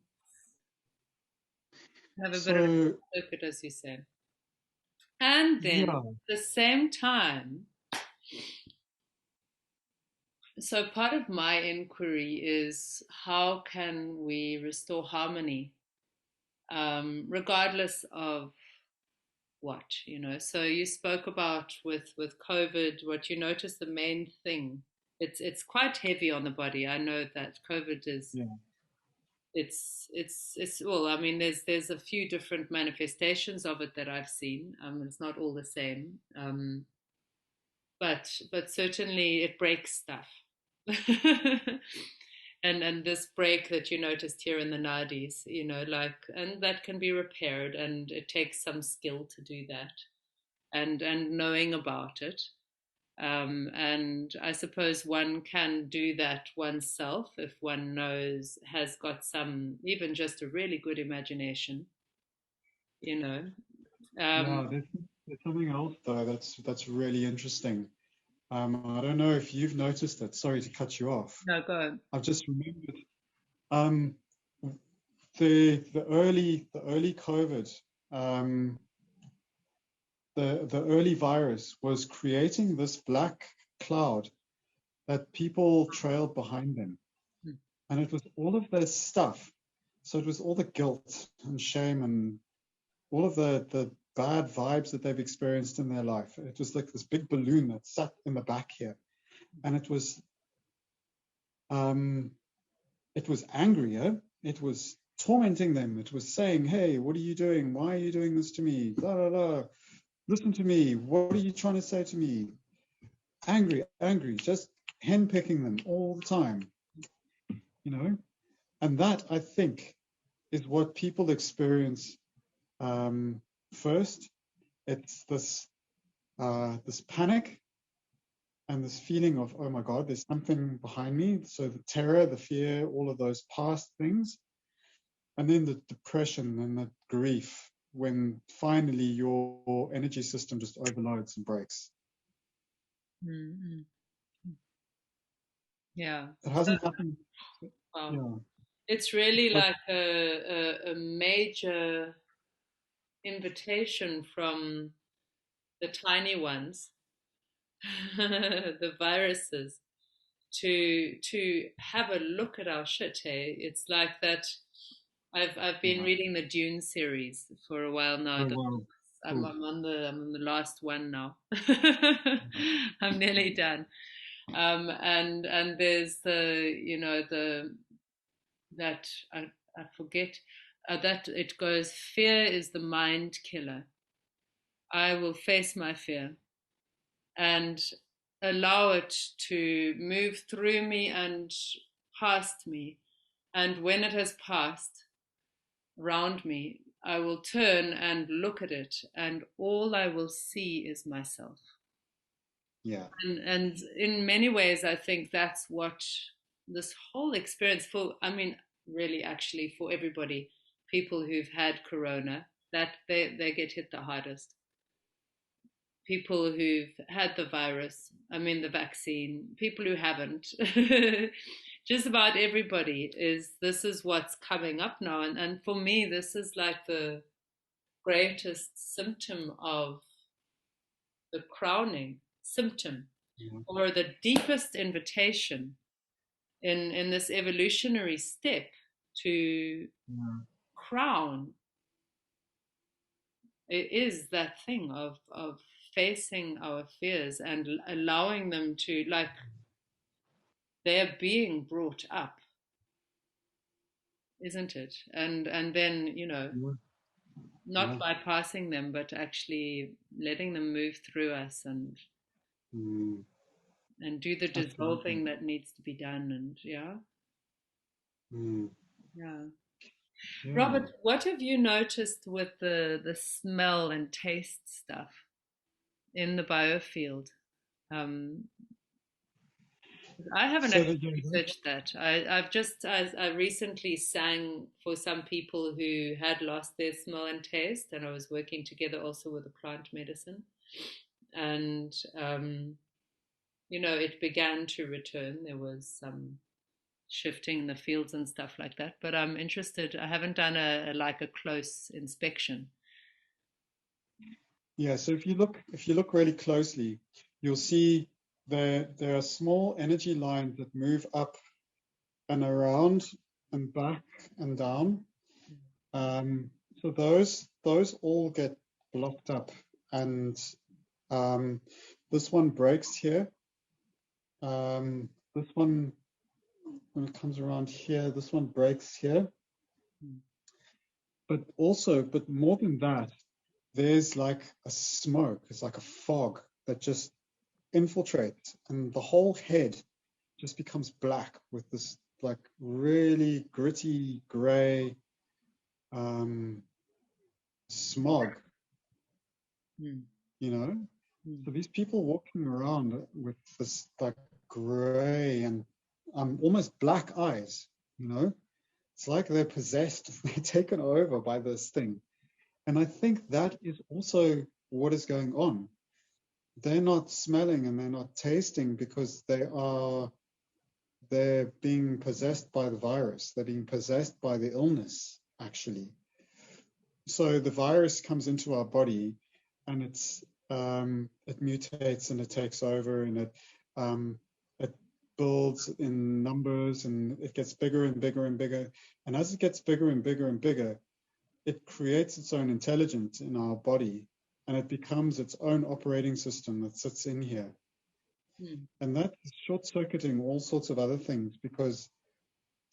Have a bit of a so circuit, as you said. And then yeah, at the same time, so part of my inquiry is how can we restore harmony, regardless of what. So you spoke about with COVID, what you notice the main thing. It's quite heavy on the body. I know that COVID is yeah, it's well, I mean, there's a few different manifestations of it that I've seen. It's not all the same. But certainly it breaks stuff. And this break that you noticed here in the nadis, like, and that can be repaired, and it takes some skill to do that, and knowing about it. And I suppose one can do that oneself if one has got some, even just a really good imagination, you know. Um, yeah. There's something else though that's really interesting. I don't know if you've noticed it. Sorry to cut you off. no, go. I've just remembered. Um, the early COVID, um, the early virus was creating this black cloud that people trailed behind them, and it was all of this stuff. So it was all the guilt and shame and all of the bad vibes that they've experienced in their life. It was like this big balloon that sat in the back here, and um, it was angrier. It was tormenting them. It was saying, "Hey, what are you doing? Why are you doing this to me? Da da da. Listen to me. What are you trying to say to me?" Angry, angry, just henpecking them all the time, you know. And that, I think, is what people experience first. It's this panic and this feeling of, oh my God, there's something behind me. So the terror, the fear, all of those past things, and then the depression and the grief when finally your energy system just overloads and breaks. Mm-hmm. Yeah. It So, hasn't happened. wow. Yeah. It's really But like a major invitation from the tiny ones, the viruses, to have a look at our shit. Hey, it's like that. I've been yeah. reading the Dune series for a while now. Oh wow. I'm, Cool. I'm on the last one now. I'm nearly done. And there's the that I forget that it goes, fear is the mind killer. I will face my fear and allow it to move through me and past me. And when it has passed around me, I will turn and look at it, and all I will see is myself. Yeah. And in many ways, I think that's what this whole experience for, I mean, really, actually, for everybody, people who've had corona, that they get hit the hardest. People who've had the virus, I mean, the vaccine, people who haven't, just about everybody this is what's coming up now. And for me, this is like the greatest symptom of the crowning symptom Yeah. or the deepest invitation in this evolutionary step to Yeah. crown. It is that thing of facing our fears and allowing them to, like, they're being brought up, isn't it? And then, Yeah. not Yeah. bypassing them, but actually letting them move through us Mm, and do the absolutely. dissolving that needs to be done. And yeah, Mm, yeah. yeah. Robert, what have you noticed with the smell and taste stuff in the biofield? Um, I haven't So actually that, yeah, researched that. I recently sang for some people who had lost their smell and taste, and I was working together also with a plant medicine, and it began to return. There was some shifting in the fields and stuff like that. But I'm interested. I haven't done a close inspection. yeah. So if you look really closely, you'll see there are small energy lines that move up and around and back and down. So those all get blocked up, and um, this one breaks here. This one, when it comes around here, this one breaks here. But more than that, there's like a smoke. It's like a fog that just infiltrates, and the whole head just becomes black with this like really gritty gray um, smog, Mm. you know? Mm. So these people walking around with this like gray and almost black eyes, you know? It's like they're possessed, they're taken over by this thing. And I think that is also what is going on. They're not smelling and they're not tasting because they're being possessed by the virus. They're being possessed by the illness, actually. So the virus comes into our body and it mutates and it takes over and it builds in numbers and it gets bigger and bigger and bigger. And as it gets bigger and bigger and bigger, it creates its own intelligence in our body and it becomes its own operating system that sits in here. Mm. And that's short circuiting all sorts of other things because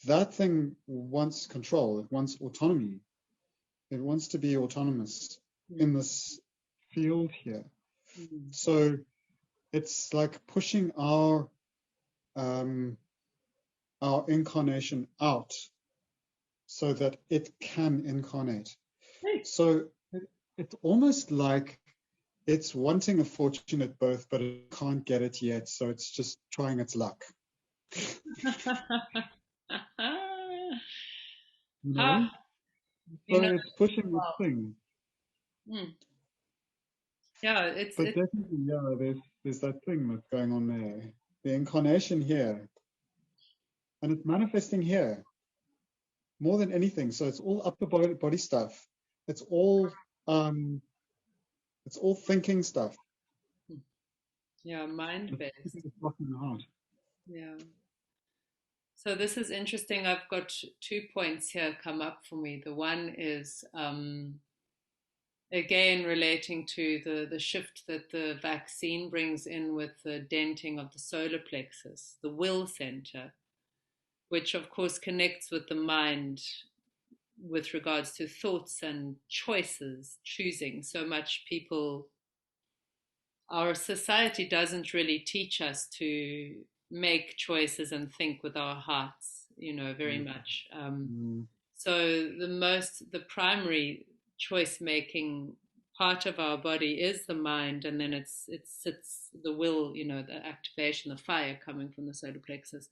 that thing wants control, it wants autonomy, it wants to be autonomous in Mm. this field here. Mm. So it's like pushing um, our incarnation out so that it can incarnate. Hey. So it's almost like it's wanting a fortunate birth, but it can't get it yet. So it's just trying its luck. You know? Ah, you So know, it's pushing this wow. thing. Mm. Yeah, it's But it's definitely, yeah, there's that thing that's going on there. The incarnation here, and it's manifesting here more than anything. So it's all upper body stuff. It's all um, it's all thinking stuff. yeah, mind It's keeping based. us blocking the heart. Yeah. So this is interesting. I've got 2 points here come up for me. The one is again relating to the shift that the vaccine brings in with the denting of the solar plexus, the will center, which of course connects with the mind with regards to thoughts and choices, choosing. So much people, our society doesn't really teach us to make choices and think with our hearts, very Mm, much. mm, So the primary choice making part of our body is the mind, and then it sits the will, the activation, the fire coming from the solar plexus.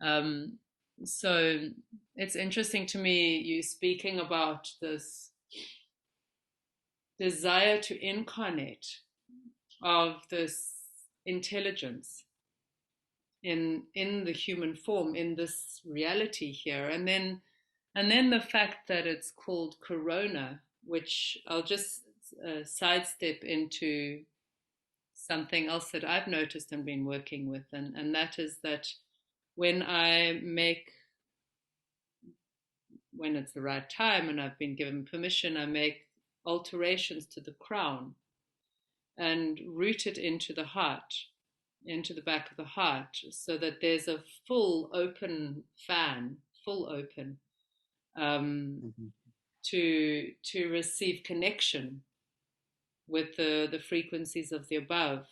Um, so it's interesting to me you speaking about this desire to incarnate of this intelligence in the human form, in this reality here, and then the fact that it's called corona, which I'll just sidestep into something else that I've noticed and been working with, and that is that when I make, when it's the right time and I've been given permission, I make alterations to the crown and root it into the heart, into the back of the heart, so that there's a full open fan, full open, Mm-hmm. to receive connection with the frequencies of the above.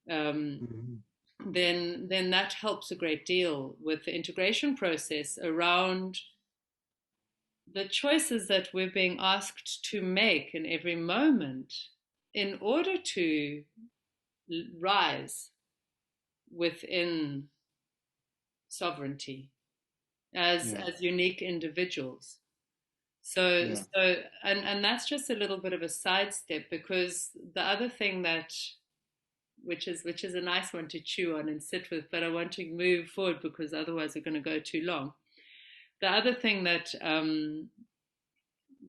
Um, Mm-hmm. then that helps a great deal with the integration process around the choices that we're being asked to make in every moment in order to rise within sovereignty as Yeah. unique individuals. So Yeah. so and that's just a little bit of a sidestep, because the other thing that, which is a nice one to chew on and sit with, but I want to move forward because otherwise we're going to go too long. The other thing that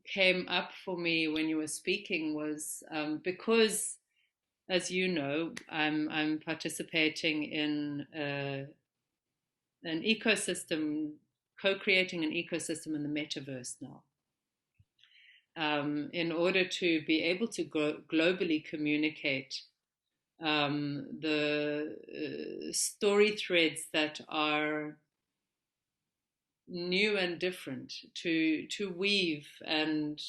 came up for me when you were speaking was, because, as you know, I'm participating in an ecosystem, co-creating an ecosystem in the metaverse now. In order to be able to globally communicate the story threads that are new and different, to weave, and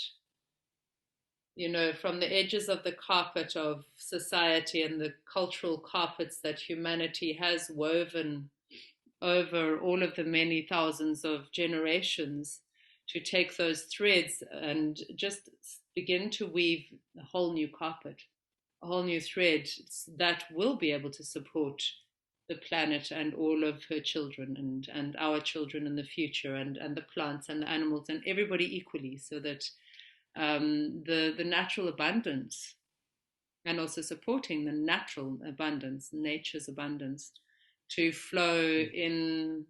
from the edges of the carpet of society and the cultural carpets that humanity has woven over all of the many thousands of generations, to take those threads and just begin to weave a whole new carpet, a whole new thread that will be able to support the planet and all of her children, and our children in the future, and the plants and the animals and everybody equally, so that the natural abundance, and also supporting the natural abundance, nature's abundance, to flow in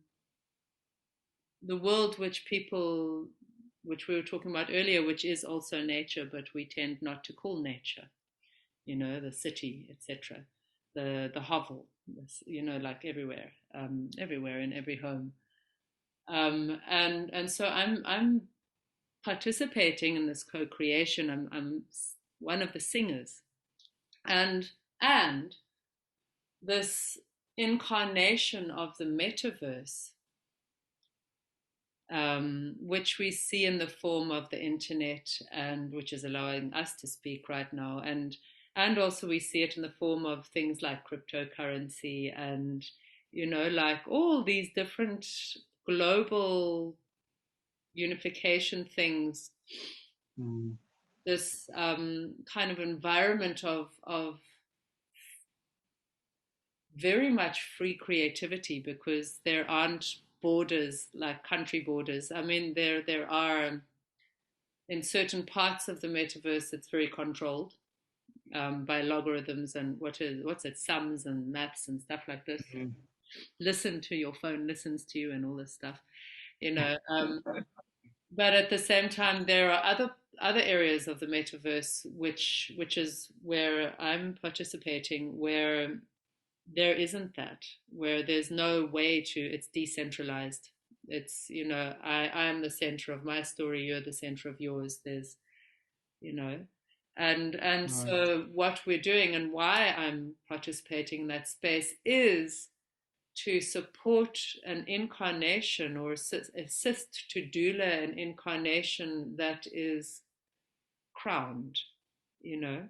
the world which we were talking about earlier, which is also nature, but we tend not to call nature, the city, etc., the hovel, like everywhere, everywhere in every home. And so I'm participating in this co-creation. I'm one of the singers, and and this incarnation of the metaverse, which we see in the form of the internet, and which is allowing us to speak right now, and also we see it in the form of things like cryptocurrency, and like all these different global unification things. Mm. This kind of environment of very much free creativity, because there aren't borders, like country borders. I mean, there are, in certain parts of the metaverse, it's very controlled by logarithms and what's it, sums and maths and stuff like this. Mm. Listen to your phone, listens to you, and all this stuff, you know. But at the same time, there are other areas of the metaverse, which is where I'm participating, where there isn't that, where there's no way to, it's decentralized. It's, I am the center of my story, you're the center of yours. There's, you know, and Right. so what we're doing, and why I'm participating in that space, is to support an incarnation, or assist to doula an incarnation that is crowned, you know.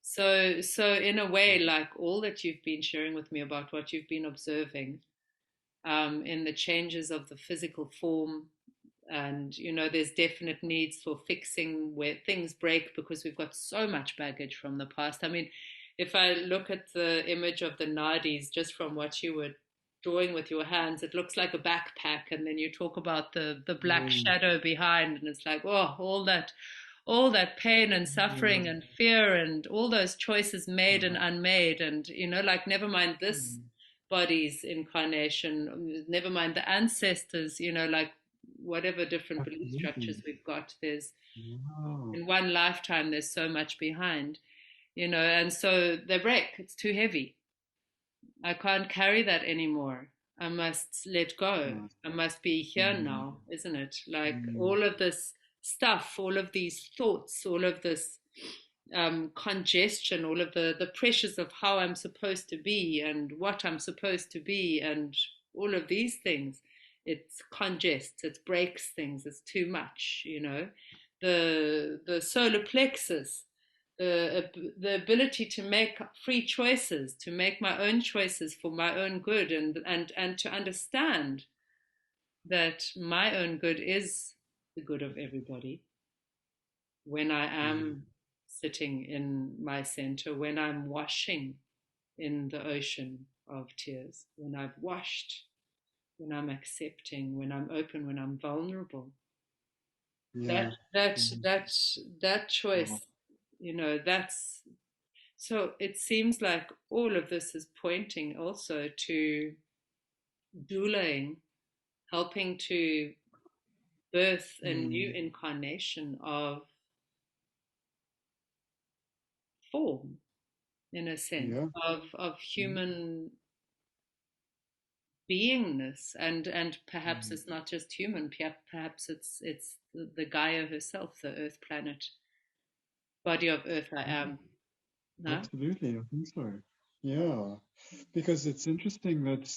So in a way, like all that you've been sharing with me about what you've been observing, in the changes of the physical form, And, there's definite needs for fixing where things break because we've got so much baggage from the past. I mean, if I look at the image of the nadis, just from what you were drawing with your hands, it looks like a backpack. And then you talk about the black Mm, shadow behind, and it's like, oh, all that pain and yeah, suffering and fear and all those choices made and mm, unmade. And, like, never mind this mm, body's incarnation, never mind the ancestors, like whatever different belief structures absolutely. we've got, there's Wow. in one lifetime, there's so much behind, and so they break. It's too heavy. I can't carry that anymore. I must let go. Right. I must be here Mm, now, isn't it? Like mm, all of this stuff, all of these thoughts, all of this congestion, all of the pressures of how I'm supposed to be and what I'm supposed to be, and all of these things. It congests, it breaks things, it's too much, The solar plexus, the ability to make free choices, to make my own choices for my own good, and to understand that my own good is the good of everybody when I mm, am sitting in my center, when I'm washing in the ocean of tears, when I've washed, when I'm accepting, when I'm open, when I'm vulnerable. yeah. That that Mm, that that wow. choice, that's so. It seems like all of this is pointing also to doulaing, helping to birth a new Mm, incarnation of form, in a sense, yeah. of Mm, human beingness, and perhaps mm, it's not just human, perhaps it's the Gaia herself, the earth planet, body of earth I yeah, am. No. absolutely. I think so. Yeah. Because it's interesting that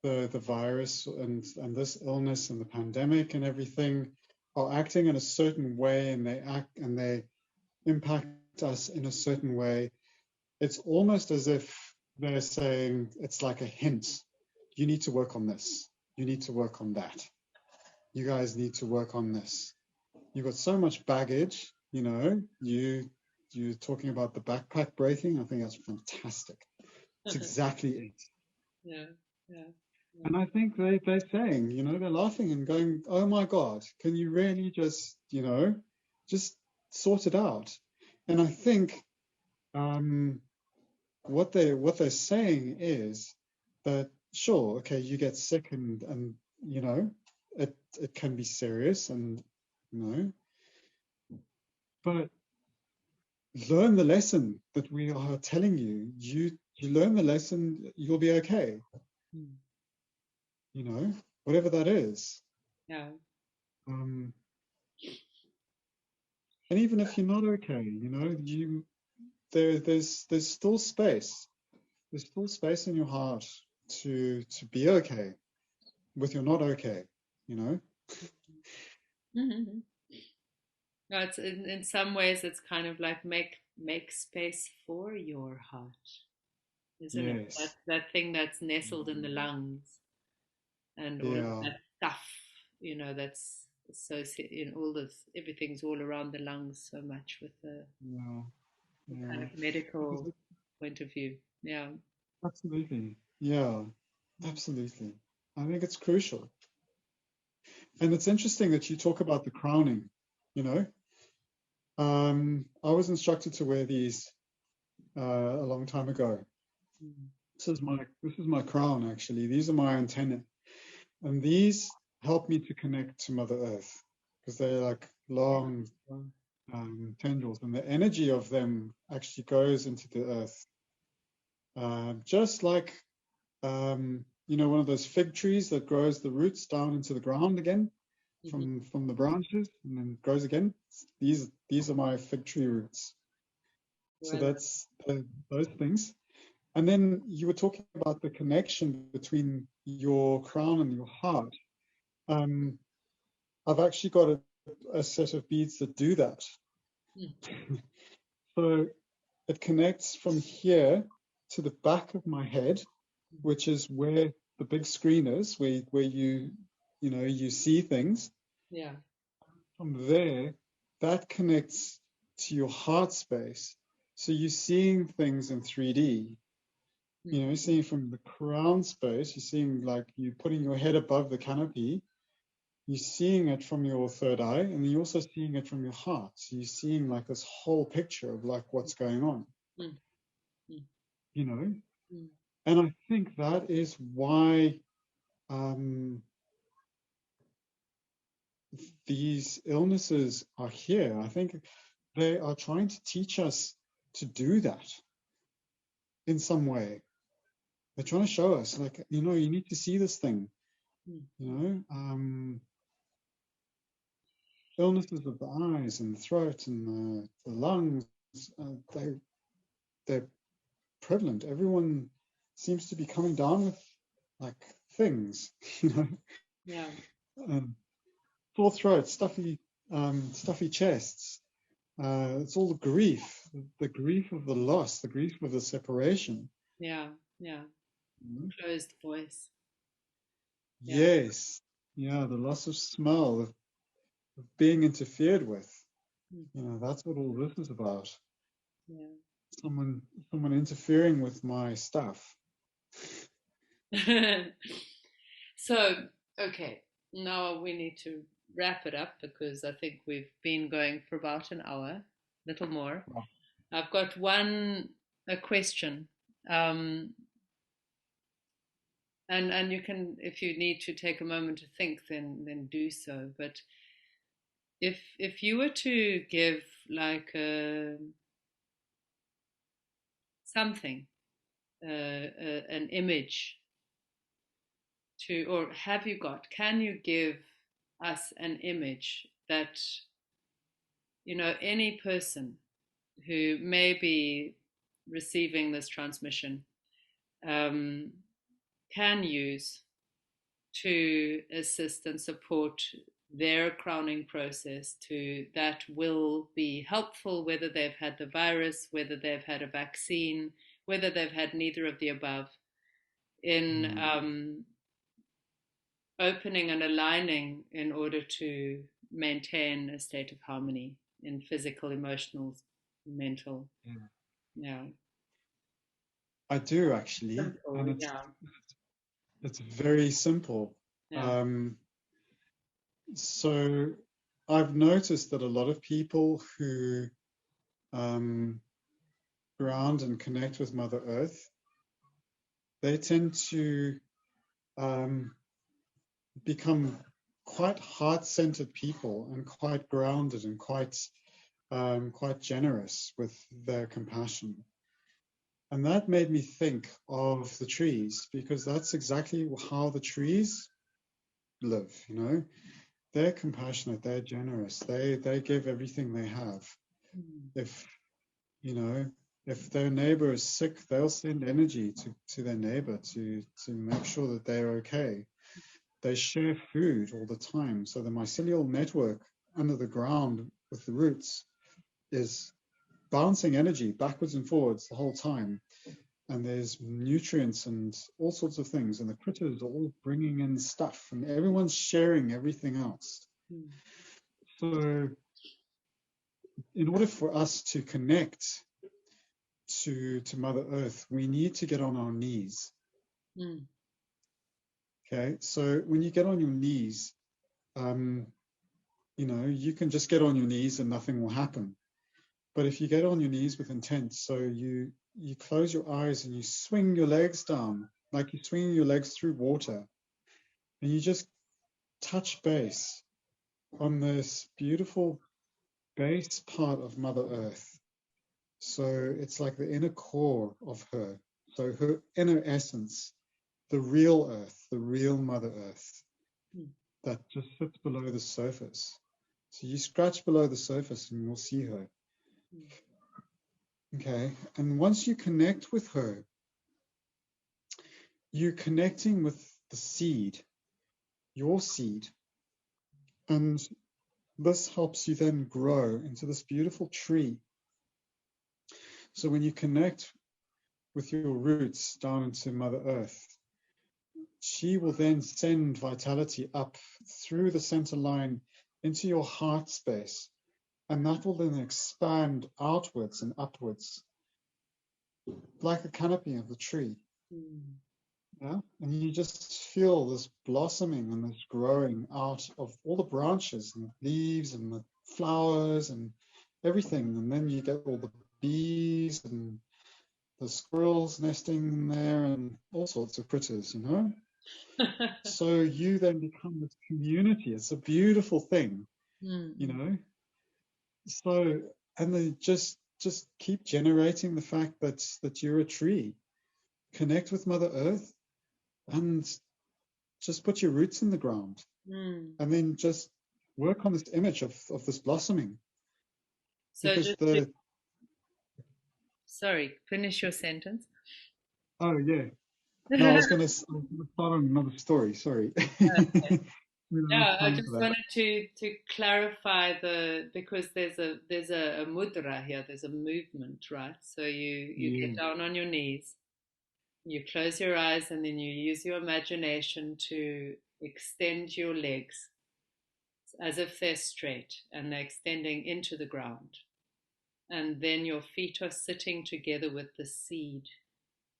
the virus and this illness and the pandemic and everything are acting in a certain way, and they impact us in a certain way. It's almost as if they're saying, it's like a hint. You need to work on this. You need to work on that. You guys need to work on this. You've got so much baggage, you're talking about the backpack breaking. I think that's fantastic. It's exactly it. Yeah, yeah, And I think they're saying, they're laughing and going, oh my God, can you really just sort it out? And I think um, what they're saying is that, sure, okay, you get sick, and it can be serious, and you know but learn the lesson that we are telling you. You learn the lesson, you'll be okay. yeah, Whatever that is. yeah. Um, and even if you're not okay, there's still space. There's still space in your heart to be okay with you're not okay. You know. Mhm. No, it's in some ways it's kind of like make space for your heart, isn't it? That Yes. that thing that's nestled in the lungs, and all of Yeah. that stuff, that's associated, all this, everything's all around the lungs so much with Yeah. the kind Yeah. of Because medical point of view. Yeah. absolutely. Yeah. Absolutely. I think it's crucial. And it's interesting that you talk about the crowning. You know, I was instructed to wear these a long time ago. Mm. This is my crown actually. These are my antennae, and these help me to connect to Mother Earth because they're like long tendrils, and the energy of them actually goes into the earth, just like one of those fig trees that grows the roots down into the ground again Mhm. from the branches and then grows again. These are my fig tree roots. So Well, that's those things. And then you were talking about the connection between your crown and your heart. Um, I've actually got a set of beads that do that. mm, So it connects from here to the back of my head, which is where the big screen is, where you you see things. Yeah. From there, that connects to your heart space. So you're seeing things in 3D. You're seeing from the crown space, you're seeing like you putting your head above the canopy. You're seeing it from your third eye, and you're also seeing it from your heart. So you're seeing like this whole picture of like what's going on, Mm. Mm. you know? Mm. And I think that is why these illnesses are here. I think they are trying to teach us to do that in some way. They're trying to show us, like, you need to see this thing, illnesses of the eyes and the throat and the lungs, they're prevalent. Everyone seems to be coming down with like things, Yeah. sore throats, stuffy chests. It's all the grief of the loss, the grief of the separation. Yeah. Yeah. Closed voice. Yeah. Yes. Yeah, the loss of smell, of being interfered with. That's what all this is about. Yeah. Someone interfering with my stuff. So, okay, now we need to wrap it up because I think we've been going for about an hour, little more. Wow. I've got a question. And you can, if you need to take a moment to think, then do so. But if you were to give like something, an image to, or can you give us an image that, any person who may be receiving this transmission um, can use to assist and support their crowning process that will be helpful, whether they've had the virus, whether they've had a vaccine, whether they've had neither of the above, in opening and aligning in order to maintain a state of harmony in physical, emotional, mental. Yeah. I do actually, Simple, and yeah. it's very simple. Yeah. So I've noticed that a lot of people who ground and connect with Mother Earth, they tend to become quite heart-centered people and quite grounded and quite generous with their compassion. And that made me think of the trees, because that's exactly how the trees live, They're compassionate, they're generous, they give everything they have. If if their neighbor is sick, they'll send energy to their neighbor to make sure that they're okay. They share food all the time. So the mycelial network under the ground with the roots is bouncing energy backwards and forwards the whole time. And there's nutrients and all sorts of things. And the critters are all bringing in stuff, and everyone's sharing everything else. So in order for us to connect to Mother Earth, we need to get on our knees. Okay, so when you get on your knees, you can just get on your knees and nothing will happen. But if you get on your knees with intent, so you close your eyes and you swing your legs down, like you're swinging your legs through water, and you just touch base on this beautiful base part of Mother Earth. So it's like the inner core of her. So her inner essence, the real Earth, the real Mother Earth, that just sits below the surface. So you scratch below the surface and you'll see her. Okay, and once you connect with her, you're connecting with the seed, your seed. And this helps you then grow into this beautiful tree. So when you connect with your roots down into Mother Earth, she will then send vitality up through the center line into your heart space, and that will then expand outwards and upwards like a canopy of the tree. Yeah, and you just feel this blossoming and this growing out of all the branches and the leaves and the flowers and everything. And then you get all the bees and the squirrels nesting in there and all sorts of critters, you know. So you then become this community. It's a beautiful thing, you know. So, and they just keep generating the fact that you're a tree. Connect with Mother Earth and just put your roots in the ground, and then just work on this image of this blossoming. So Because sorry, finish your sentence. Oh yeah, no, I was going to start on another story. Sorry. Okay. We don't Yeah, have I time for just that. wanted to clarify because there's a mudra here, there's a movement, right? So you Yeah, get down on your knees, you close your eyes, and then you use your imagination to extend your legs as if they're straight and they're extending into the ground. And then your feet are sitting together with the seed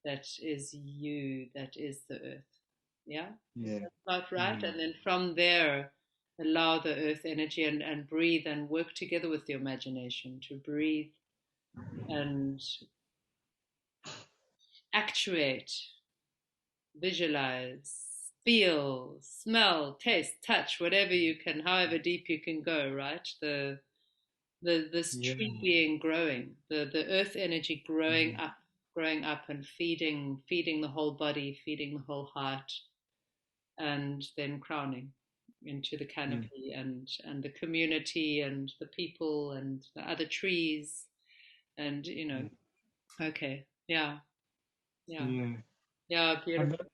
that is you, that is the earth. Yeah, is yeah, that about right? yeah, And then from there, allow the earth energy and breathe and work together with your imagination to breathe and actuate, visualize, feel, smell, taste, touch, whatever you can, however deep you can go, right? This yeah, tree being growing, the earth energy growing up and feeding the whole body, feeding the whole heart, and then crowning into the yeah, canopy and the community and the people and the other trees and yeah, okay, yeah, yeah, yeah. yeah, And beautiful.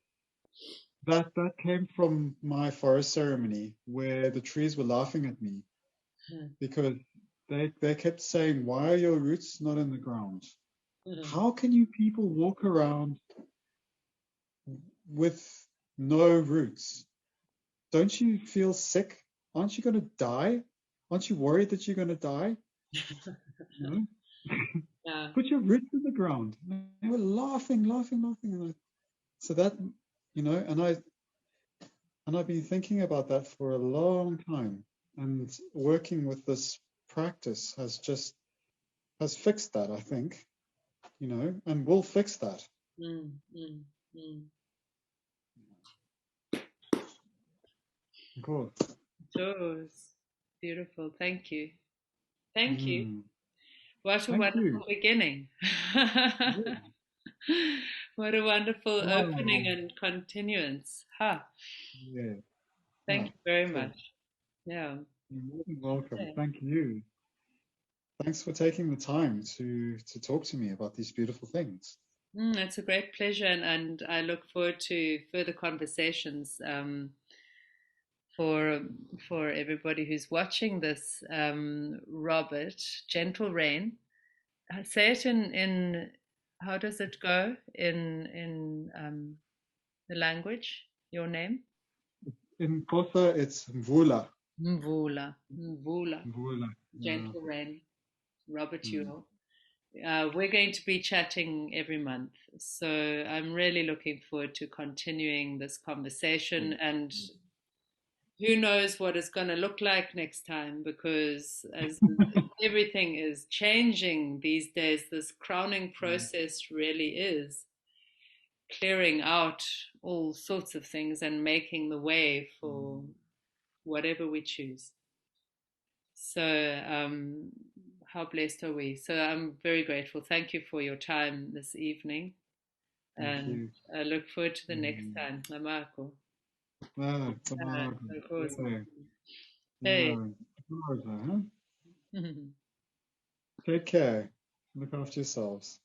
that came from my forest ceremony where the trees were laughing at me because they kept saying, "Why are your roots not in the ground? How can you people walk around with no roots? Don't you feel sick? Aren't you going to die? Aren't you worried that you're going to die? No? Yeah. Put your roots in the ground." And they were laughing, laughing, laughing. So that, and I've been thinking about that for a long time. And working with this practice has fixed that, I think, and will fix that. Mm, mm, mm. Cool. Yours. Beautiful. Thank you. Thank you. Mm. What a Thank you. wonderful beginning. Yeah. What a wonderful opening Oh, and continuance. Ha. yeah. Thank Oh, you very cool. much. Yeah. You're more than welcome. Okay. Thank you. Thanks for taking the time to talk to me about these beautiful things. It's a great pleasure, and I look forward to further conversations for for everybody who's watching this. Robert, gentle rain. Say it in how does it go in the language? Your name? In Xhosa, it's Mvula. Mvula, Mvula, Mvula. Yeah. gentle rain. Robert Mm. Ewell. We're going to be chatting every month, so I'm really looking forward to continuing this conversation. And who knows what it's going to look like next time? Because as everything is changing these days, this crowning process really is clearing out all sorts of things and making the way for whatever we choose. So, how blessed are we? So, I'm very grateful. Thank you for your time this evening. Thank And you. I look forward to the next Mm. time. Namako. Ah, tomorrow. Yeah. Hey. Yeah. Tomorrow, huh? Take care. Look after yourselves.